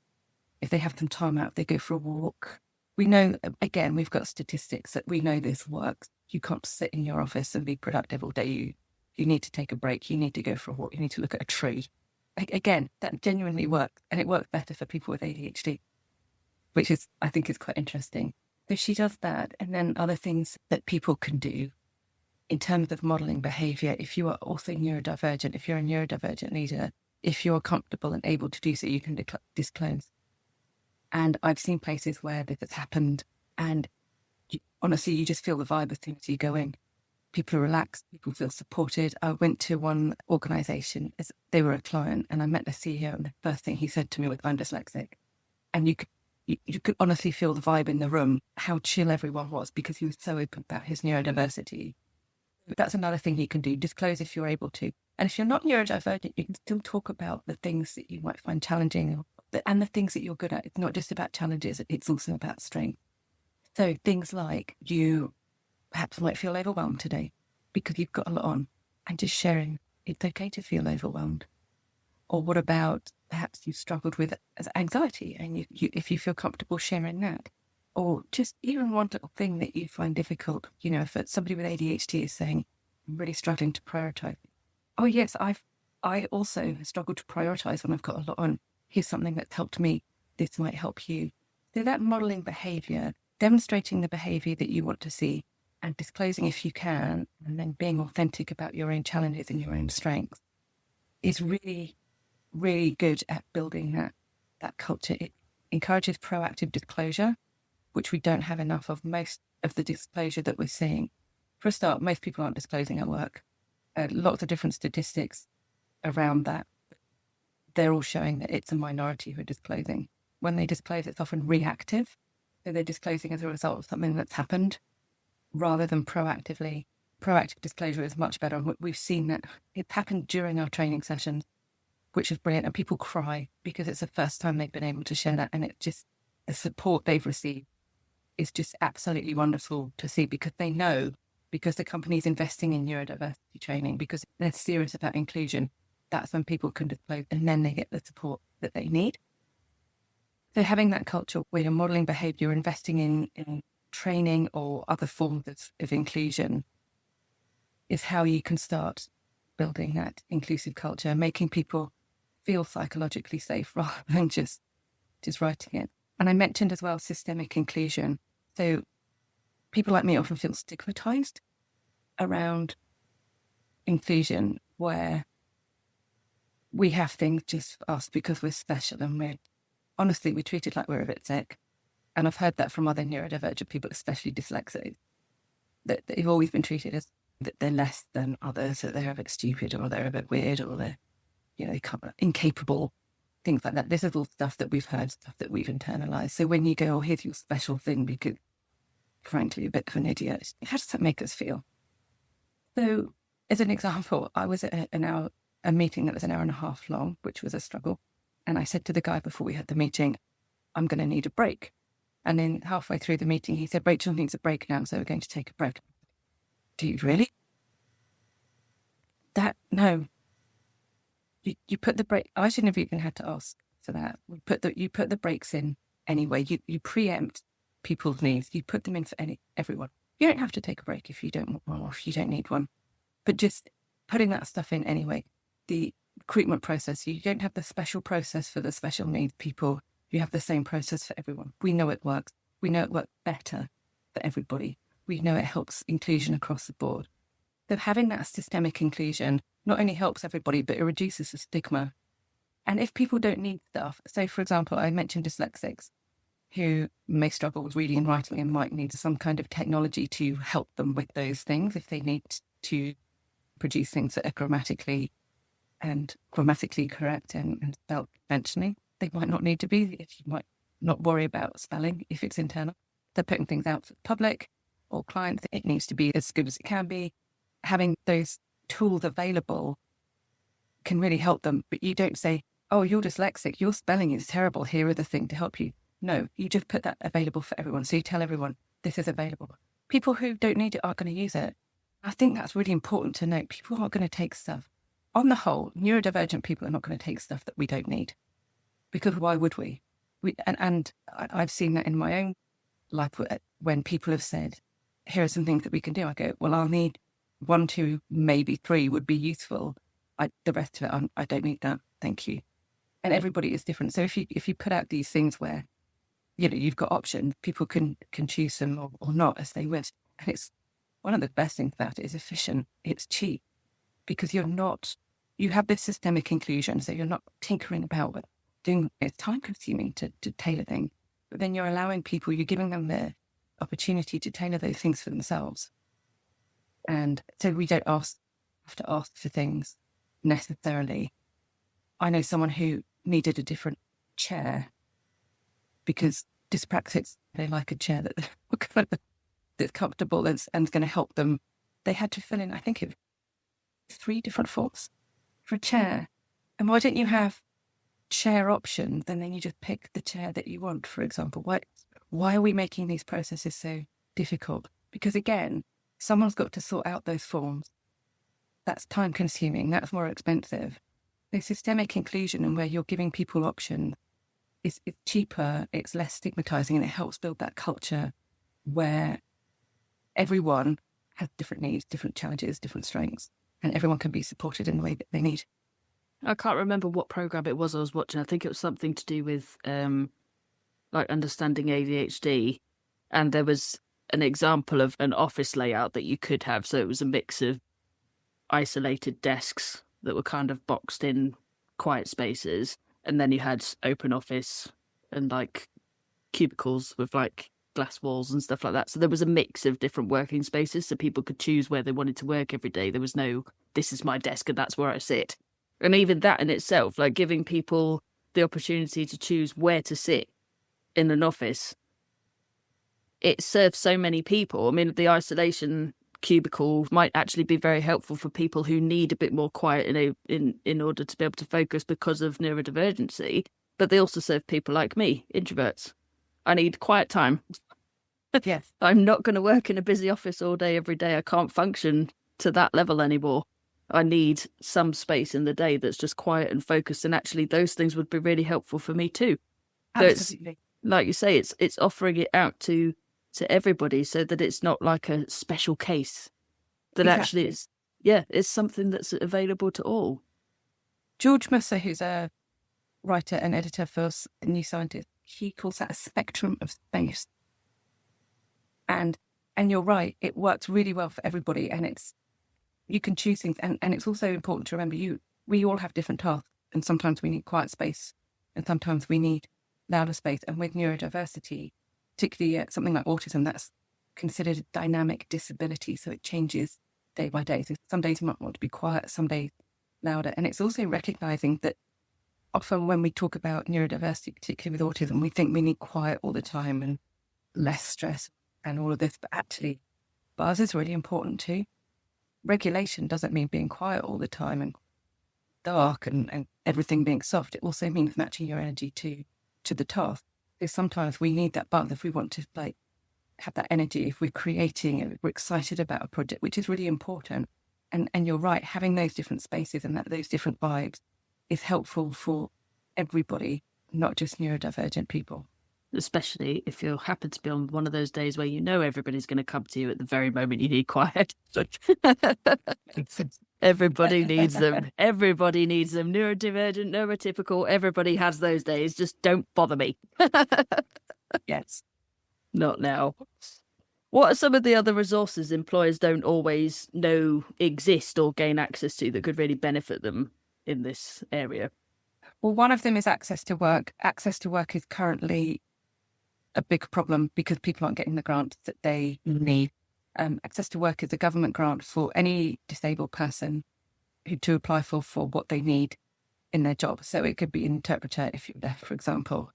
if they have some time out, if they go for a walk, We know, again, we've got statistics that we know this works. You can't sit in your office and be productive all day. You need to take a break. You need to go for a walk. You need to look at a tree. Again, that genuinely works. And it works better for people with ADHD, which is, I think, is quite interesting. So she does that. And then other things that people can do in terms of modeling behavior. If you are also neurodivergent, if you're a neurodivergent leader, if you're comfortable and able to do so, you can disclose. And I've seen places where this has happened, and honestly, you just feel the vibe as soon as you go in. People are relaxed, people feel supported. I went to one organisation, they were a client, and I met the CEO, and the first thing he said to me was, "I'm dyslexic." And you could honestly feel the vibe in the room, how chill everyone was, because he was so open about his neurodiversity. That's another thing you can do, disclose if you're able to. And if you're not neurodivergent, you can still talk about the things that you might find challenging and the things that you're good at. It's not just about challenges, it's also about strength. So things like you perhaps might feel overwhelmed today because you've got a lot on, and just sharing it's okay to feel overwhelmed. Or what about perhaps you've struggled with anxiety, and if you feel comfortable sharing that. Or just even one little thing that you find difficult, if somebody with ADHD is saying, "I'm really struggling to prioritize." Oh yes, I also struggle to prioritize when I've got a lot on. Here's something that's helped me. This might help you. So that modeling behavior, demonstrating the behavior that you want to see, and disclosing if you can, and then being authentic about your own challenges and your own strengths is really, really good at building that culture. It encourages proactive disclosure, which we don't have enough of. Most of the disclosure that we're seeing, for a start, most people aren't disclosing at work. Lots of different statistics around that. They're all showing that it's a minority who are disclosing. When they disclose, it's often reactive. So they're disclosing as a result of something that's happened rather than proactively. Proactive disclosure is much better. We've seen that it's happened during our training sessions, which is brilliant. And people cry because it's the first time they've been able to share that. And it just, the support they've received is just absolutely wonderful to see, because they know, because the company's investing in neurodiversity training, because they're serious about inclusion, that's when people can disclose, and then they get the support that they need. So having that culture where you're modeling behavior, investing in training or other forms of inclusion is how you can start building that inclusive culture, making people feel psychologically safe rather than just writing it. And I mentioned as well systemic inclusion. So people like me often feel stigmatized around inclusion, where we have things just for us because we're special, and we're treated like we're a bit sick. And I've heard that from other neurodivergent people, especially dyslexics, that they've always been treated as that they're less than others, that they're a bit stupid, or they're a bit weird, or they're, they can't, incapable, things like that. This is all stuff that we've heard, stuff that we've internalized. So when you go, "Oh, here's your special thing because frankly you're a bit of an idiot," how does that make us feel? So as an example, I was at a meeting that was an hour and a half long, which was a struggle. And I said to the guy before we had the meeting, "I'm going to need a break." And then halfway through the meeting, he said, "Rachel needs a break now, so we're going to take a break." Do you really? No. You put the break. I shouldn't have even had to ask for that. You put the breaks in anyway. You preempt people's needs. You put them in for everyone. You don't have to take a break if you don't want one, or if you don't need one. But just putting that stuff in anyway. The recruitment process, you don't have the special process for the special needs people. You have the same process for everyone. We know it works. We know it works better for everybody. We know it helps inclusion across the board. So having that systemic inclusion not only helps everybody, but it reduces the stigma. And if people don't need stuff, so for example, I mentioned dyslexics who may struggle with reading and writing and might need some kind of technology to help them with those things. If they need to produce things that are grammatically correct and spelled conventionally, they might not need to be. You might not worry about spelling if it's internal. They're putting things out to the public or clients. It needs to be as good as it can be. Having those tools available can really help them. But you don't say, "Oh, you're dyslexic, your spelling is terrible, here are the things to help you." No, you just put that available for everyone. So you tell everyone this is available. People who don't need it aren't going to use it. I think that's really important to note. People aren't going to take stuff. On the whole, neurodivergent people are not going to take stuff that we don't need, because why would we? And I've seen that in my own like when people have said, here are some things that we can do, I go, well, I'll need 1, 2, maybe 3 would be useful. The rest of it, I don't need that. Thank you. And everybody is different. So if you put out these things where, you've got options, people can choose them or not as they wish. And it's one of the best things about it is efficient. It's cheap because you have this systemic inclusion. So you're not tinkering about with doing, it's time consuming to tailor things, but then you're allowing people, you're giving them the opportunity to tailor those things for themselves. And so we don't have to ask for things necessarily. I know someone who needed a different chair because dyspraxics, they like a chair that's comfortable and going to help them. They had to fill in, I think, 3 different forms for a chair. And why don't you have chair options and then you just pick the chair that you want, for example? Why are we making these processes so difficult? Because again, someone's got to sort out those forms. That's time consuming, that's more expensive. The systemic inclusion and where you're giving people options is cheaper, it's less stigmatizing, and it helps build that culture where everyone has different needs, different challenges, different strengths, and everyone can be supported in the way that they need. I can't remember what program it was I was watching. I think it was something to do with understanding ADHD, and there was an example of an office layout that you could have. So it was a mix of isolated desks that were kind of boxed in quiet spaces, and then you had open office and cubicles with glass walls and stuff like that. So there was a mix of different working spaces so people could choose where they wanted to work every day. There was no, this is my desk and that's where I sit. And even that in itself, giving people the opportunity to choose where to sit in an office, it serves so many people. I mean, the isolation cubicle might actually be very helpful for people who need a bit more quiet in order to be able to focus because of neurodivergency, but they also serve people like me, introverts. I need quiet time. Yes. I'm not going to work in a busy office all day, every day. I can't function to that level anymore. I need some space in the day that's just quiet and focused, and actually those things would be really helpful for me too. Absolutely. So like you say, it's offering it out to everybody so that it's not like a special case. That Exactly. Actually it's something that's available to all. George Musser, who's a writer and editor for New Scientist, he calls that a spectrum of space. And you're right, it works really well for everybody, and you can choose things, and it's also important to remember we all have different tasks, and sometimes we need quiet space and sometimes we need louder space. And with neurodiversity, particularly something like autism, that's considered a dynamic disability, so it changes day by day. So some days you might want to be quiet, some days louder. And it's also recognizing that often when we talk about neurodiversity, particularly with autism, we think we need quiet all the time and less stress and all of this, but actually buzz is really important too. Regulation doesn't mean being quiet all the time and dark and everything being soft. It also means matching your energy to the task. Because sometimes we need that buzz if we want to have that energy, if we're creating, if we're excited about a project, which is really important. And you're right, having those different spaces and those different vibes is helpful for everybody, not just neurodivergent people. Especially if you happen to be on one of those days where everybody's going to come to you at the very moment you need quiet. Everybody needs them. Everybody needs them. Neurodivergent, neurotypical, everybody has those days. Just don't bother me. Yes. Not now. What are some of the other resources employers don't always know exist or gain access to that could really benefit them in this area? Well, one of them is access to work. Access to work is currently a big problem because people aren't getting the grants that they need. Access to work is a government grant for any disabled person to apply for what they need in their job. So it could be an interpreter if you're deaf, for example.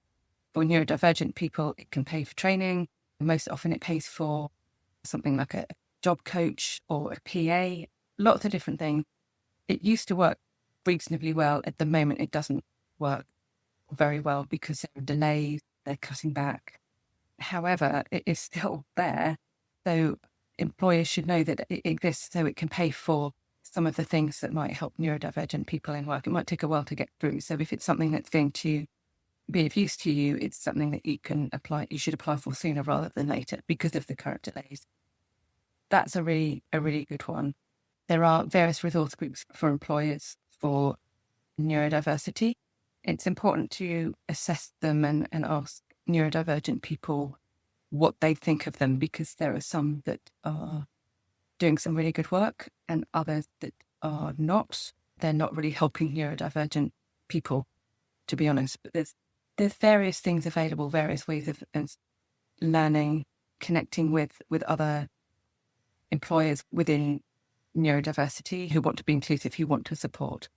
For neurodivergent people, it can pay for training. Most often it pays for something like a job coach or a PA, lots of different things. It used to work reasonably well. At the moment, it doesn't work very well because there are delays, they're cutting back. However, it is still there. So employers should know that it exists so it can pay for some of the things that might help neurodivergent people in work. It might take a while to get through. So if it's something that's going to be of use to you, it's something that you should apply for sooner rather than later because of the current delays. That's a really good one. There are various resource groups for employers for neurodiversity. It's important to assess them and ask neurodivergent people what they think of them, because there are some that are doing some really good work and others that are not. They're not really helping neurodivergent people, to be honest. But there's various things available, various ways of learning, connecting with other employers within neurodiversity who want to be inclusive, who want to support.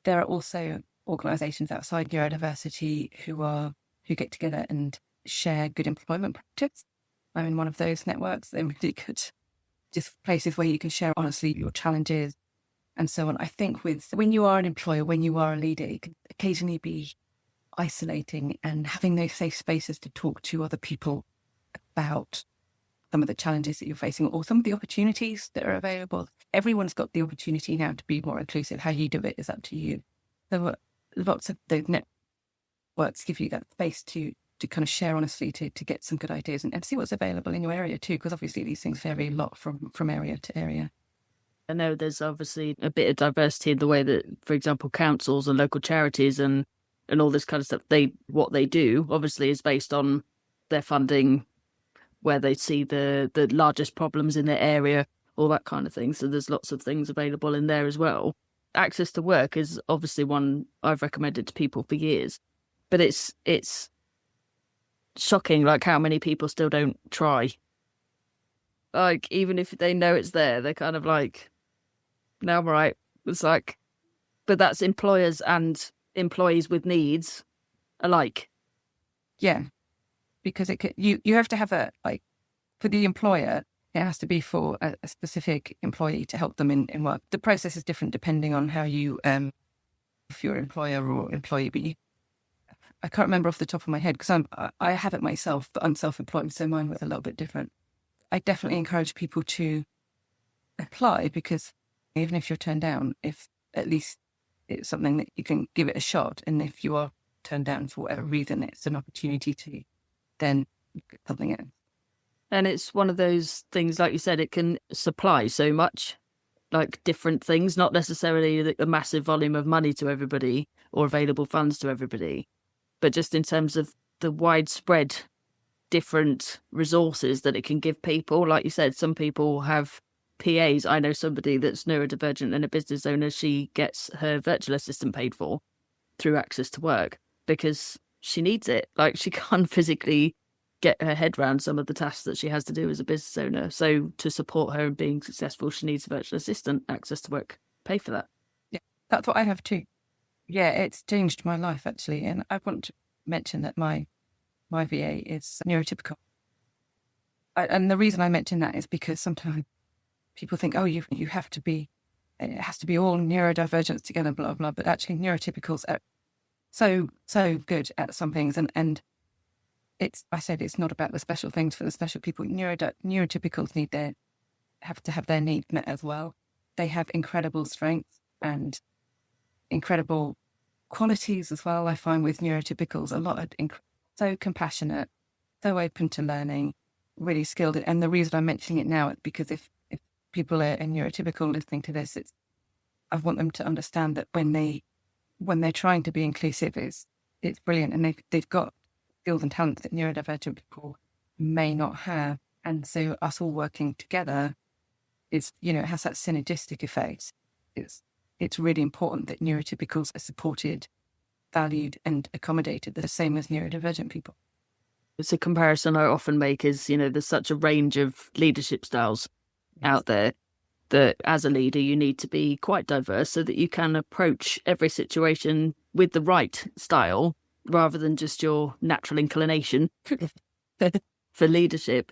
There are also organisations outside neurodiversity who get together and share good employment practice. I'm in one of those networks. They're really good, just places where you can share honestly your challenges and so on. I think when you are an employer, when you are a leader, it can occasionally be isolating, and having those safe spaces to talk to other people about some of the challenges that you're facing or some of the opportunities that are available. Everyone's got the opportunity now to be more inclusive. How you do it is up to you. There were lots of those networks give you that space to kind of share honestly, to get some good ideas and see what's available in your area too, because obviously these things vary a lot from area to area. I know there's obviously a bit of diversity in the way that, for example, councils and local charities and all this kind of stuff, what they do obviously is based on their funding, where they see the largest problems in their area, all that kind of thing. So there's lots of things available in there as well. Access to work is obviously one I've recommended to people for years, but it's shocking like how many people still don't try. Like, even if they know it's there, they're kind of like, no, I'm right. It's like, but that's employers and employees with needs alike. Yeah, because you have to have for the employer, it has to be for a specific employee to help them in work. The process is different depending on how you, if you're employer or employee, but I can't remember off the top of my head because I have it myself, but I'm self-employed, so mine was a little bit different. I definitely encourage people to apply, because even if you're turned down, if at least it's something that you can give it a shot, and if you are turned down for whatever reason, it's an opportunity to then get something in. And it's one of those things, like you said, it can supply so much, like different things, not necessarily a massive volume of money to everybody or available funds to everybody, but just in terms of the widespread different resources that it can give people. Like you said, some people have PAs. I know somebody that's neurodivergent and a business owner. She gets her virtual assistant paid for through Access to Work because she needs it. Like, she can't physically get her head around some of the tasks that she has to do as a business owner. So to support her in being successful, she needs a virtual assistant. Access to Work pay for that. Yeah, that's what I have too. Yeah, it's changed my life actually. And I want to mention that my VA is neurotypical. And the reason I mention that is because sometimes people think, oh, you have to be, it has to be all neurodivergents together, blah, blah. But actually neurotypicals are so good at some things. And I said it's not about the special things for the special people. Neurotypicals have to have their needs met as well. They have incredible strengths and incredible qualities as well. I find with neurotypicals, a lot of so compassionate, so open to learning, really skilled. And the reason I'm mentioning it now is because if people are neurotypical listening to this, I want them to understand that when they're trying to be inclusive, it's brilliant, and they've got skills and talents that neurodivergent people may not have. And so us all working together it has that synergistic effect. It's really important that neurotypicals are supported, valued and accommodated the same as neurodivergent people. It's a comparison I often make is, there's such a range of leadership styles out there that as a leader, you need to be quite diverse so that you can approach every situation with the right style rather than just your natural inclination for leadership.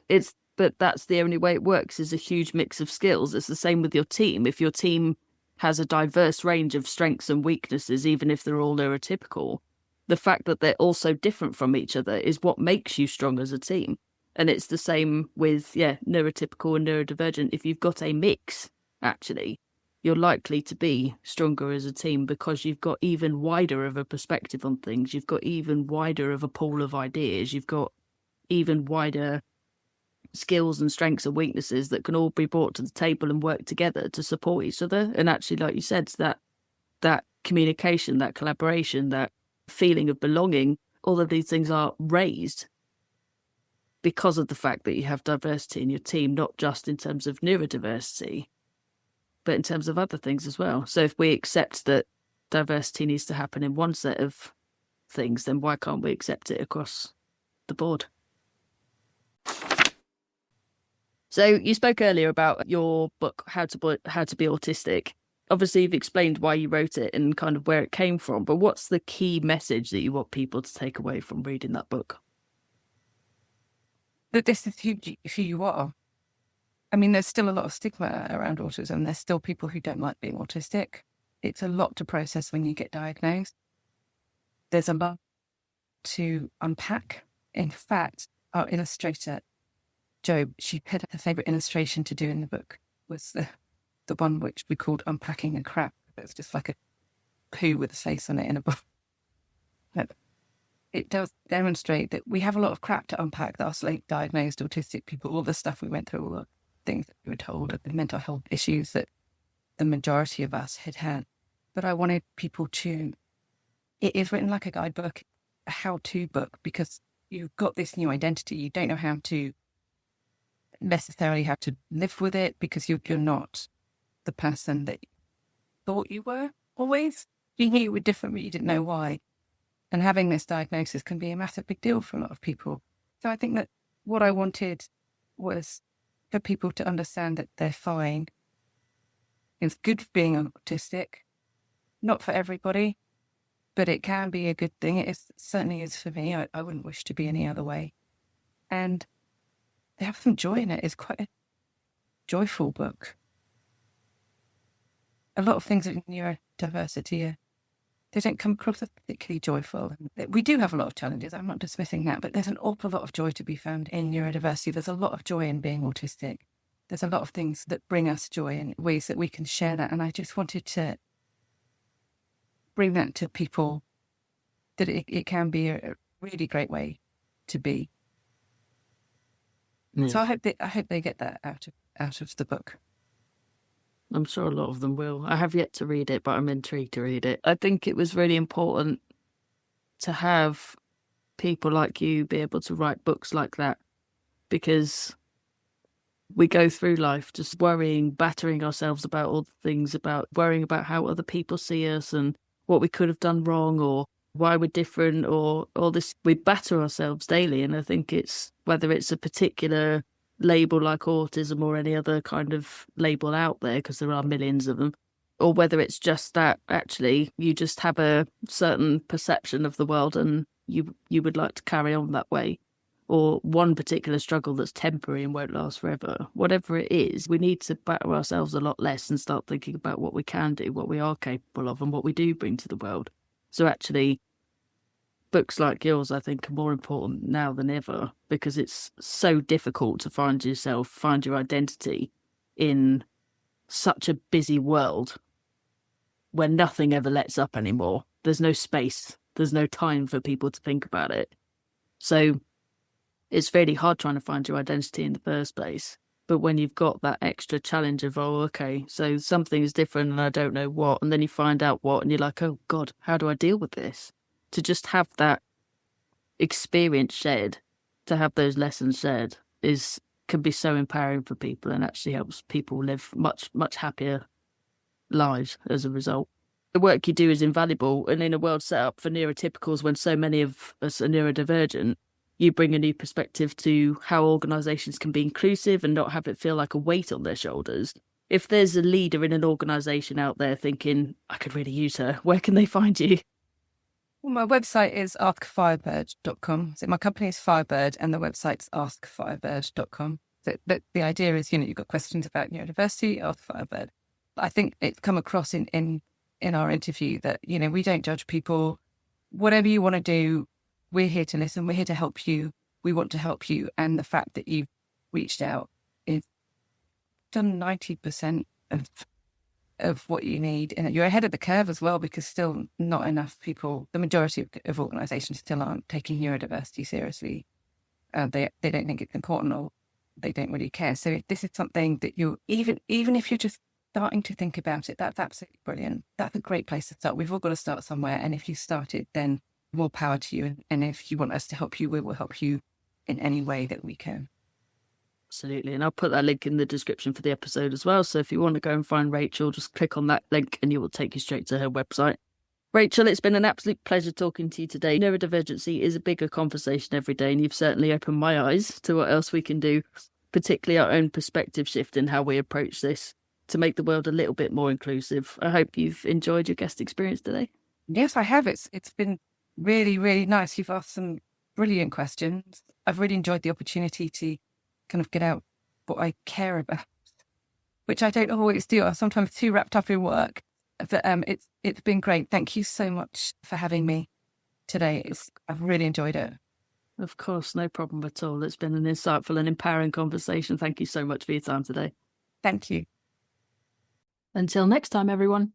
But that's the only way it works, is a huge mix of skills. It's the same with your team. If your team has a diverse range of strengths and weaknesses, even if they're all neurotypical, the fact that they're all so different from each other is what makes you strong as a team. And it's the same with, neurotypical and neurodivergent. If you've got a mix, actually, you're likely to be stronger as a team because you've got even wider of a perspective on things. You've got even wider of a pool of ideas. You've got even wider skills and strengths and weaknesses that can all be brought to the table and work together to support each other. And actually, like you said, that communication, that collaboration, that feeling of belonging, all of these things are raised because of the fact that you have diversity in your team, not just in terms of neurodiversity, but in terms of other things as well. So if we accept that diversity needs to happen in one set of things, then why can't we accept it across the board? So you spoke earlier about your book, How to Be Autistic. Obviously, you've explained why you wrote it and kind of where it came from, but what's the key message that you want people to take away from reading that book? That this is who you are. I mean, there's still a lot of stigma around autism. There's still people who don't like being autistic. It's a lot to process when you get diagnosed. There's a lot to unpack. In fact, our illustrator, Jo, she put her favourite illustration to do in the book was the one which we called Unpacking a Crap. It's just like a poo with a face on it in a book. But it does demonstrate that we have a lot of crap to unpack, that us late diagnosed autistic people, all the stuff we went through, all the things that we were told, the mental health issues that the majority of us had had. But I wanted people to, it is written like a guidebook, a how-to book, because you've got this new identity. You don't know how to necessarily have to live with it because you're not the person that you thought you were always. You knew you were different, but you didn't know why. And having this diagnosis can be a massive big deal for a lot of people. So I think that what I wanted was for people to understand that they're fine. It's good for being autistic. Not for everybody, but it can be a good thing. It certainly is for me. I wouldn't wish to be any other way. And they have some joy in it. It's quite a joyful book. A lot of things in neurodiversity they don't come across as particularly joyful. We do have a lot of challenges. I'm not dismissing that, but there's an awful lot of joy to be found in neurodiversity. There's a lot of joy in being autistic. There's a lot of things that bring us joy in ways that we can share that. And I just wanted to bring that to people, that it can be a really great way to be. Yeah. So I hope they get that out of the book. I'm sure a lot of them will. I have yet to read it, but I'm intrigued to read it. I think it was really important to have people like you be able to write books like that, because we go through life just worrying, battering ourselves about all the things, about worrying about how other people see us and what we could have done wrong or why we're different or all this. We batter ourselves daily. And I think it's, whether it's a particular label like autism or any other kind of label out there, because there are millions of them, or whether it's just that actually you just have a certain perception of the world and you would like to carry on that way, or one particular struggle that's temporary and won't last forever. Whatever it is, we need to batter ourselves a lot less and start thinking about what we can do, what we are capable of, and what we do bring to the world. So actually, books like yours, I think, are more important now than ever, because it's so difficult to find yourself, find your identity in such a busy world where nothing ever lets up anymore. There's no space. There's no time for people to think about it. So it's really hard trying to find your identity in the first place. But when you've got that extra challenge of, oh, okay, so something is different and I don't know what, and then you find out what, and you're like, oh God, how do I deal with this? To just have that experience shared, to have those lessons shared, can be so empowering for people and actually helps people live much, much happier lives as a result. The work you do is invaluable, and in a world set up for neurotypicals when so many of us are neurodivergent, you bring a new perspective to how organisations can be inclusive and not have it feel like a weight on their shoulders. If there's a leader in an organisation out there thinking, I could really use her, where can they find you? Well, my website is askfirebird.com. So my company is Firebird and the website's askfirebird.com. So the idea is, you've got questions about neurodiversity, ask Firebird. I think it's come across in our interview that, we don't judge people. Whatever you want to do, we're here to listen. We're here to help you. We want to help you. And the fact that you've reached out is done 90% of of what you need. And you're ahead of the curve as well, because still not enough people, the majority of organizations still aren't taking neurodiversity seriously. They don't think it's important, or they don't really care. So if this is something that even if you're just starting to think about it, that's absolutely brilliant. That's a great place to start. We've all got to start somewhere. And if you started, then more power to you. And if you want us to help you, we will help you in any way that we can. Absolutely. And I'll put that link in the description for the episode as well. So if you want to go and find Rachel, just click on that link and it will take you straight to her website. Rachel, it's been an absolute pleasure talking to you today. Neurodivergency is a bigger conversation every day, and you've certainly opened my eyes to what else we can do, particularly our own perspective shift in how we approach this to make the world a little bit more inclusive. I hope you've enjoyed your guest experience today. Yes, I have. It's been really, really nice. You've asked some brilliant questions. I've really enjoyed the opportunity to kind of get out what I care about, which I don't always do. I'm sometimes too wrapped up in work. But it's been great. Thank you so much for having me today. I've really enjoyed it. Of course, no problem at all. It's been an insightful and empowering conversation. Thank you so much for your time today. Thank you. Until next time, everyone.